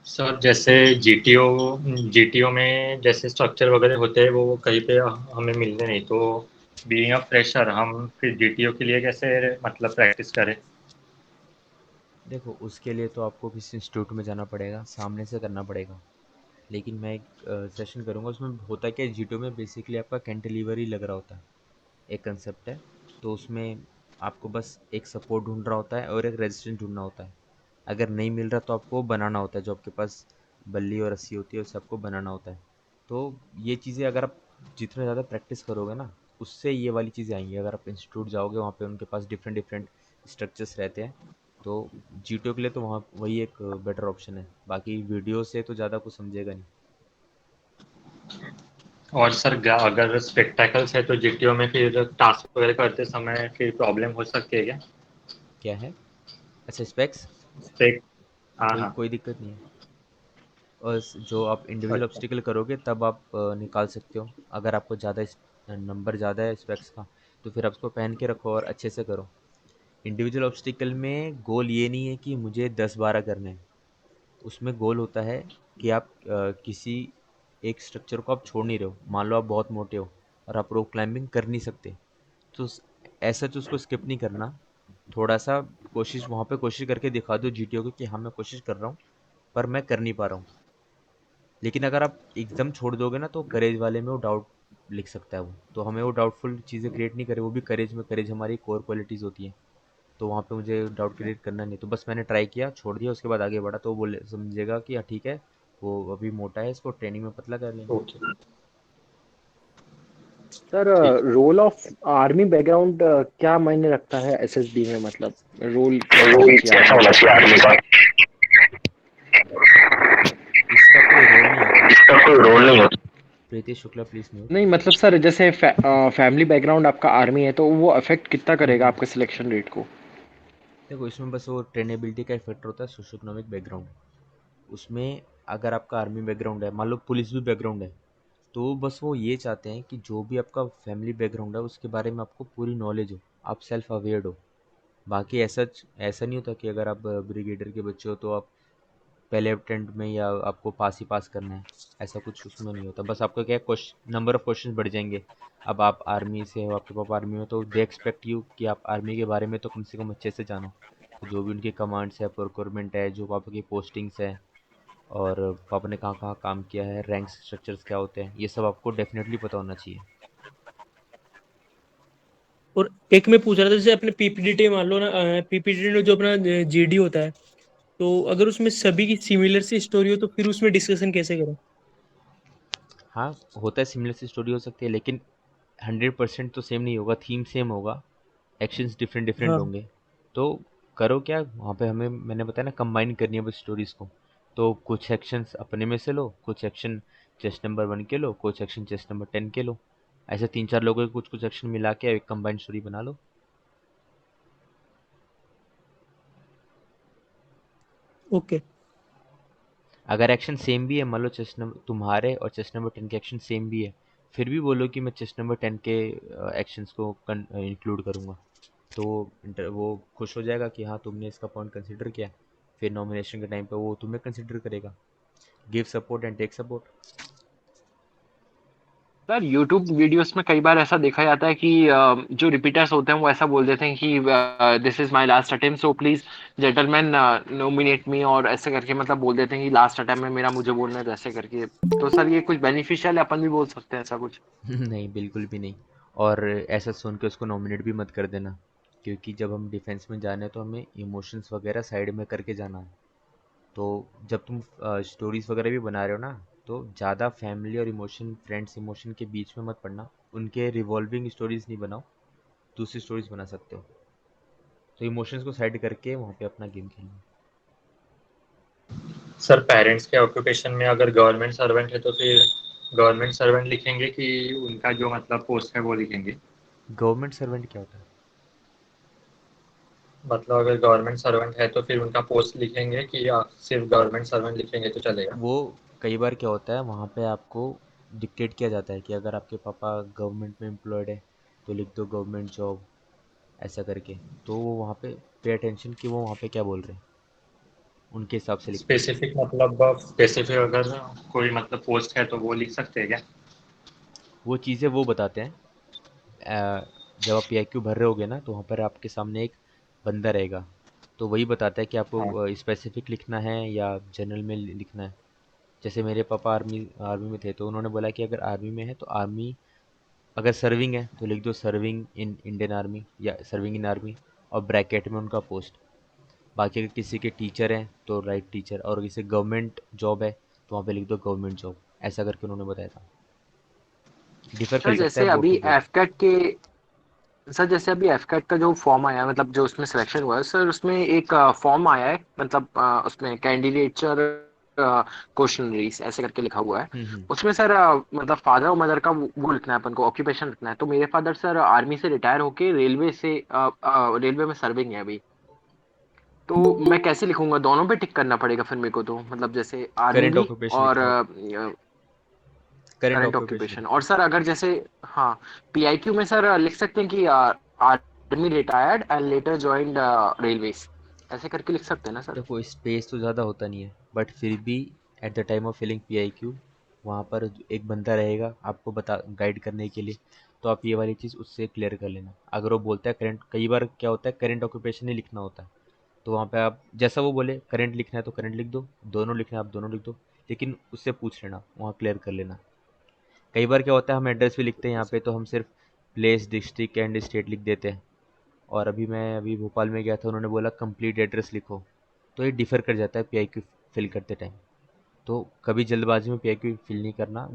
सर जैसे जीटीओ जीटीओ में जैसे स्ट्रक्चर वगैरह होते हैं वो कहीं पे हमें मिलते नहीं, तो बीइंग अ फ्रेशर हम फिर जीटीओ के लिए कैसे मतलब प्रैक्टिस करें? देखो, उसके लिए तो आपको किसी इंस्टीट्यूट में जाना पड़ेगा, सामने से करना पड़ेगा। लेकिन मैं एक सेशन करूँगा, उसमें होता क्या है, जीटो में बेसिकली आपका कैंटिलीवर ही लग रहा होता है, एक कंसेप्ट है। तो उसमें आपको बस एक सपोर्ट ढूंढ रहा होता है और एक रेजिस्टेंस ढूंढना होता है। अगर नहीं मिल रहा तो आपको बनाना होता है, जो आपके पास बल्ली और रस्सी होती है उसे आपको बनाना होता है। तो ये चीज़ें अगर आप जितना ज़्यादा प्रैक्टिस करोगे ना, उससे ये वाली चीज़ें आएंगी। अगर आप इंस्टीट्यूट जाओगे, वहाँ पे उनके पास डिफरेंट डिफरेंट स्ट्रक्चर्स रहते हैं। तो जीटो के लिए तो वहाँ वही एक बेटर ऑप्शन है, बाकी वीडियो से तो ज़्यादा कुछ समझेगा नहीं। और सर अगर स्पेक्टेकल्स है तो जीटीओ में फिर टास्क वगैरह करते समय फिर प्रॉब्लम हो सकती है क्या? क्या है? अच्छा, स्पेक्स। स्पेक। हाँ कोई हाँ। कोई दिक्कत नहीं है। और जो आप इंडिविजुअल अच्छा। ऑब्स्टिकल करोगे तब आप निकाल सकते हो। अगर आपको ज़्यादा नंबर ज़्यादा है स्पेक्स का, तो फिर आप उसको पहन के रखो और अच्छे से करो। इंडिविजुअल ऑब्स्टिकल में गोल ये नहीं है कि मुझे 10-12 करने हैं। उसमें गोल होता है कि आप किसी एक स्ट्रक्चर को आप छोड़ नहीं रहे हो। मान लो आप बहुत मोटे हो और आप रोप क्लाइंबिंग कर नहीं सकते, तो ऐसा तो उसको स्किप नहीं करना। थोड़ा सा कोशिश वहाँ पे कोशिश करके दिखा दो जीटीओ को कि हाँ मैं कोशिश कर रहा हूँ, पर मैं कर नहीं पा रहा हूँ। लेकिन अगर आप एकदम छोड़ दोगे ना, तो करेज वाले में वो डाउट लिख सकता है वो। तो हमें वो डाउटफुल चीज़ें क्रिएट नहीं करे, वो भी करेज में। करेज हमारी कोर क्वालिटीज़ होती हैं। तो वहाँ पे मुझे डाउट क्रिएट करना नहीं, तो बस मैंने ट्राई किया, छोड़ दिया, उसके बाद आगे बढ़ा। तो वो बोले समझेगा कि हाँ ठीक है, वो अभी मोटा है, इसको ट्रेनिंग में पतला कर लेंगे। ओके। सर ठीक। रोल ऑफ आर्मी बैकग्राउंड क्या मायने रखता है एसएसबी में, मतलब रोल कैसा होना रोल चाहिए कैसा आर्मी होना का? चाहिए आर्मी का? इसका कोई रोल नहीं होता। इसका कोई रोल नहीं होता। प्रीति शुक्ला प्लीज म्यूट। नहीं मतलब सर जैसे फैमिली बैकग्राउंड आपका आर्मी है तो वो अफेक्ट कितना करेगा आपके सिलेक्शन रेट को? देखो, इसमें बस वो ट्रेनेबिलिटी का फैक्टर होता है, सोशो इकोनॉमिक बैकग्राउंड। उसमें अगर आपका आर्मी बैकग्राउंड है, मान लो पुलिस भी बैकग्राउंड है, तो बस वो ये चाहते हैं कि जो भी आपका फैमिली बैकग्राउंड है उसके बारे में आपको पूरी नॉलेज हो, आप सेल्फ अवेयर्ड हो। बाकी ऐसा ऐसा नहीं होता कि अगर आप ब्रिगेडियर के बच्चे हो तो आप पहले अटेम्प्ट में या आपको पास ही पास करना है। ऐसा कुछ उसमें नहीं होता। बस आपका क्या है, क्वेश्चन नंबर ऑफ क्वेश्चन बढ़ जाएंगे। अब आप आर्मी से हो, आपके पापा आर्मी में, तो दे एक्सपेक्ट यू कि आप आर्मी के बारे में तो कम से कम अच्छे से जानो। तो जो भी उनके कमांड्स है, प्रोक्योरमेंट है, जो पापा की पोस्टिंग्स है, और पापा ने कहाँ कहाँ काम किया है, रैंक स्ट्रक्चर्स क्या होते हैं, ये सब आपको डेफिनेटली पता होना चाहिए। और एक मैं पूछ रहा था, जैसे अपने पीपीडीटी मान लो ना, पीपीडीटी में जो अपना जीडी होता है, तो अगर उसमें सभी की सिमिलर सी स्टोरी हो तो फिर उसमें डिस्कशन कैसे करें? हाँ, होता है, सिमिलर सी स्टोरी हो सकती है, लेकिन 100% तो सेम नहीं होगा। थीम सेम होगा, एक्शंस डिफरेंट डिफरेंट हाँ। होंगे। तो करो क्या, वहाँ पे हमें मैंने बताया ना, कंबाइन करनी है बस स्टोरीज को। तो कुछ एक्शंस अपने में से लो, कुछ एक्शन चेस्ट नंबर 1 के लो, कुछ एक्शन चेस्ट नंबर 10 के लो। ऐसे 3-4 लोगों के कुछ कुछ एक्शन मिला के एक कंबाइंड स्टोरी बना लो। ओके अगर एक्शन सेम भी है, मान लो चेस्ट नंबर तुम्हारे और चेस्ट नंबर 10 के एक्शन सेम भी है, फिर भी बोलो कि मैं चेस्ट नंबर 10 के एक्शंस को इंक्लूड करूँगा, तो वो खुश हो जाएगा कि हाँ तुमने इसका पॉइंट कंसिडर किया। फिर नॉमिनेशन के टाइम पे वो तुम्हें कंसिडर करेगा। Give support and take support. Sir YouTube videos में कई बार ऐसा देखा जाता है कि जो रिपीटर्स होते हैं वो ऐसा बोल देते हैं कि this is my last attempt, so please gentleman nominate me, और ऐसे करके मतलब बोल देते हैं कि लास्ट अटेम्प्ट में मेरा मुझे बोलना है, तो ऐसे करके। तो सर ये कुछ बेनिफिशियल है, अपन भी बोल सकते हैं ऐसा कुछ? नहीं, बिल्कुल भी नहीं। और ऐसा सुन के उसको नॉमिनेट भी मत कर देना, क्योंकि जब हम डिफेंस में जाने तो हमें इमोशंस वगैरह साइड में करके जाना है। तो जब तुम स्टोरीज वगैरह भी बना रहे हो ना, तो ज़्यादा फैमिली और इमोशन, फ्रेंड्स इमोशन के बीच में मत पड़ना। उनके रिवॉल्विंग स्टोरीज नहीं बनाओ, दूसरी स्टोरीज बना सकते हो। तो इमोशंस को साइड करके वहाँ पे अपना गेम खेलना। सर पेरेंट्स के ऑक्यूपेशन में अगर गवर्नमेंट सर्वेंट है तो फिर गवर्नमेंट सर्वेंट लिखेंगे कि उनका जो मतलब पोस्ट है वो लिखेंगे? गवर्नमेंट सर्वेंट क्या होता है? मतलब अगर गवर्नमेंट सर्वेंट है तो फिर उनका पोस्ट लिखेंगे कि आप सिर्फ गवर्नमेंट सर्वेंट लिखेंगे तो चलेगा? वो कई बार क्या होता है, वहाँ पे आपको डिक्टेट किया जाता है कि अगर आपके पापा गवर्नमेंट में एम्प्लॉयड है तो लिख दो गवर्नमेंट जॉब, ऐसा करके। तो वो वहाँ पे पे अटेंशन कि वो वहाँ पे क्या बोल रहे हैं, उनके हिसाब से लिखना है। स्पेसिफिक मतलब स्पेसिफिक अगर कोई मतलब पोस्ट है तो वो लिख सकते हैं क्या? वो चीज़ें वो बताते हैं। जब आप PIQ भर रहे होगे ना, तो वहाँ पर आपके सामने एक बंदा रहेगा, तो वही बताता है कि हाँ। आपको स्पेसिफिक लिखना है या जनरल में लिखना है। जैसे मेरे पापा आर्मी आर्मी में थे, तो उन्होंने बोला कि अगर आर्मी में है तो आर्मी, अगर सर्विंग है तो लिख दो सर्विंग इन इंडियन आर्मी या सर्विंग इन आर्मी, और ब्रैकेट में उनका पोस्ट। बाकी अगर किसी के टीचर हैं तो राइट टीचर, और किसी गवर्नमेंट जॉब है तो वहाँ पे लिख दो गवर्नमेंट जॉब, ऐसा करके उन्होंने बताया था। डिफर कर सर सकता है जैसे बोर्ड अभी टू बोर्ड। एफकेट के सर जैसे अभी एफकेट का जो फॉर्म आया, मतलब जो उसमें सिलेक्शन हुआ है सर, उसमें एक फॉर्म आया है, मतलब उसमें कैंडिडेचर क्वेश्चनरीज ऐसे करके लिखा हुआ है। हम्म। उसमें सर मतलब फादर और मदर का वो लिखना है अपन को, ऑक्यूपेशन लिखना है। तो मेरे फादर सर आर्मी से रिटायर होके रेलवे में सर्विंग है अभी। तो मैं कैसे लिखूंगा? दोनों पे टिक करना पड़ेगा फिर मेरे को, तो मतलब जैसे आर्मी करेंट भी ऑक्यूपेशन और लिखता हो, करेंट करंट ऑक्यूपेशन ऑक्यूपेशन। लिखो। और सर अगर जैसे, हाँ, पीआईक्यू में सर लिख सकते हैं कि army retired and later joined railways, ऐसे करके लिख सकते हैं ना सर? देखो स्पेस तो ज़्यादा होता नहीं है, बट फिर भी at the time of filling PIQ वहाँ पर एक बंदा रहेगा आपको बता गाइड करने के लिए। तो आप ये वाली चीज़ उससे क्लियर कर लेना। अगर वो बोलता है करंट, कई बार क्या होता है करंट ऑक्यूपेशन ही लिखना होता है, तो वहाँ पे आप जैसा वो बोले करंट लिखना है तो करंट लिख दो, दोनों लिखना है आप दोनों लिख दो, लेकिन उससे पूछ लेना, वहाँ क्लियर कर लेना। कई बार क्या होता है हम एड्रेस भी लिखते हैं यहाँ पे, तो हम सिर्फ प्लेस डिस्ट्रिक्ट एंड स्टेट लिख देते हैं। और अभी भोपाल में गया था, उन्होंने बोला कंप्लीट एड्रेस लिखो, तो ये डिफ़र कर जाता है PIQ फिल करते टाइम। तो कभी जल्दबाजी में PIQ फिल नहीं करना,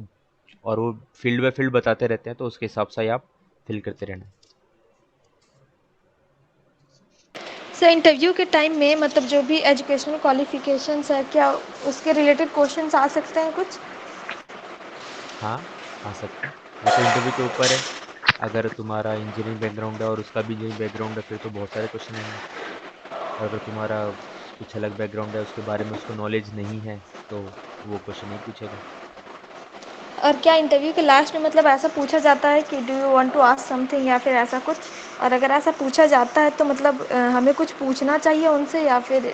और वो फील्ड बाय फील्ड बताते रहते हैं, तो उसके हिसाब से ही आप फिल करते रहना। सर इंटरव्यू के टाइम में मतलब जो भी एजुकेशनल क्वालिफिकेशंस है, क्या उसके रिलेटेड क्वेश्चंस आ सकते हैं कुछ? हाँ, आ सकते हैं। वो तो इंटरव्यू के ऊपर है। अगर तुम्हारा इंजीनियरिंग बैकग्राउंड है और उसका भी इंजीनियरिंग बैकग्राउंड है, फिर तो बहुत सारे क्वेश्चन आएंगे। और अगर तुम्हारा कुछ अलग बैकग्राउंड है, उसके बारे में उसको नॉलेज नहीं है, तो वो क्वेश्चन नहीं पूछेगा। और क्या इंटरव्यू के लास्ट में मतलब ऐसा पूछा जाता है कि do you want to ask something या फिर ऐसा कुछ? और अगर ऐसा पूछा जाता है तो मतलब हमें कुछ पूछना चाहिए उनसे, या फिर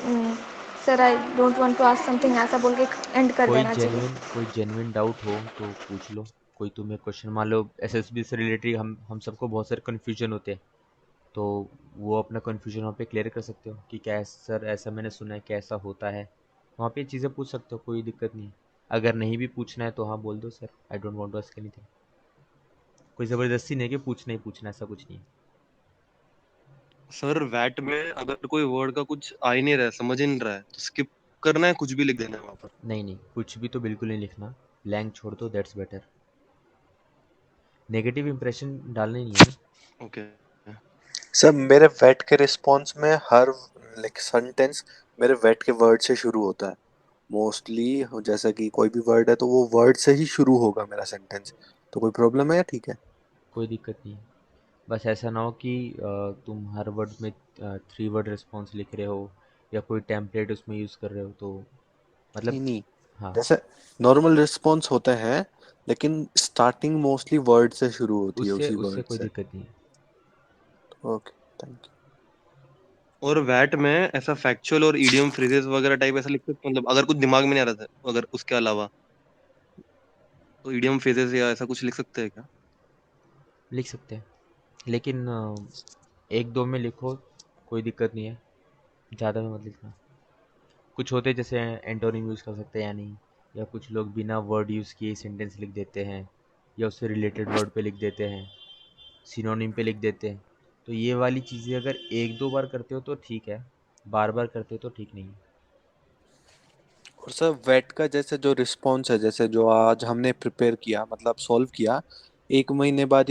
sir I don't want to ask something ऐसा बोल के एंड कर देना चाहिए? कोई जेन्युइन डाउट हो तो पूछ लो। कोई तुम्हें क्वेश्चन, मान लो SSB से रिलेटेड, हम सबको बहुत सारे कन्फ्यूजन होते हैं, तो वो अपना कन्फ्यूजन वहाँ पे क्लियर कर सकते हो कि क्या है सर, ऐसा मैंने सुना है, क्या ऐसा होता है। वहाँ पे चीज़ें पूछ सकते हो, कोई दिक्कत नहीं है। अगर नहीं भी पूछना है तो हाँ बोल दो, sir I don't want to ask anything. कोई ज़बरदस्ती नहीं है कि पूछना ही पूछना, ऐसा कुछ नहीं है। सर वैट में अगर कोई वर्ड का कुछ आ ही नहीं रहा है, समझ ही नहीं रहा है, तो स्किप करना है, कुछ भी लिख देना है वहां पर? नहीं नहीं, कुछ भी तो बिल्कुल नहीं लिखना, ब्लैंक छोड़ दो, दैट्स बेटर। नेगेटिव इंप्रेशन डालने नहीं है ना। ओके। सर मेरे वेट के रिस्पॉन्स में हर लाइक सेंटेंस मेरे वेट के वर्ड से शुरू होता है मोस्टली। जैसा कि कोई भी वर्ड है तो वो वर्ड से ही शुरू होगा मेरा सेंटेंस। तो कोई प्रॉब्लम है या ठीक है? कोई दिक्कत नहीं है। बस ऐसा ना हो कि तुम हर वर्ड में 3 वर्ड रिस्पॉन्स लिख रहे हो, या कोई टेम्पलेट उसमें यूज़ कर रहे हो तो मतलब नहीं नहीं, हाँ जैसे नॉर्मल रिस्पॉन्स होते हैं लेकिन स्टार्टिंग मोस्टली वर्ड से शुरू होती है, उससे उसी उससे वर्ड कोई से। दिक्कत नहीं है। Okay, thank you. और वैट में ऐसा फैक्चुअल और इडियम फ्रेजेस वगैरह टाइप ऐसा लिख सकते, मतलब अगर कुछ दिमाग में नहीं आ रहा था, अगर उसके अलावा तो इडियम फ्रेजेस या ऐसा कुछ लिख सकते हैं क्या? लिख सकते हैं, लेकिन एक दो में लिखो, कोई दिक्कत नहीं है, ज़्यादा में मत लिखना। कुछ होते जैसे एंटोनिम यूज़ कर सकते हैं या नहीं, या कुछ लोग बिना वर्ड यूज़ किए सेंटेंस लिख देते हैं, या उससे रिलेटेड वर्ड पे लिख देते हैं, सिनोनिम पे लिख देते हैं। तो ये वाली चीज़ें अगर एक दो बार करते हो तो ठीक है, बार बार करते हो तो ठीक नहीं है। और सर वेट का जैसे जो रिस्पॉन्स है, जैसे जो आज हमने प्रिपेयर किया मतलब सॉल्व किया, 1 महीने बाद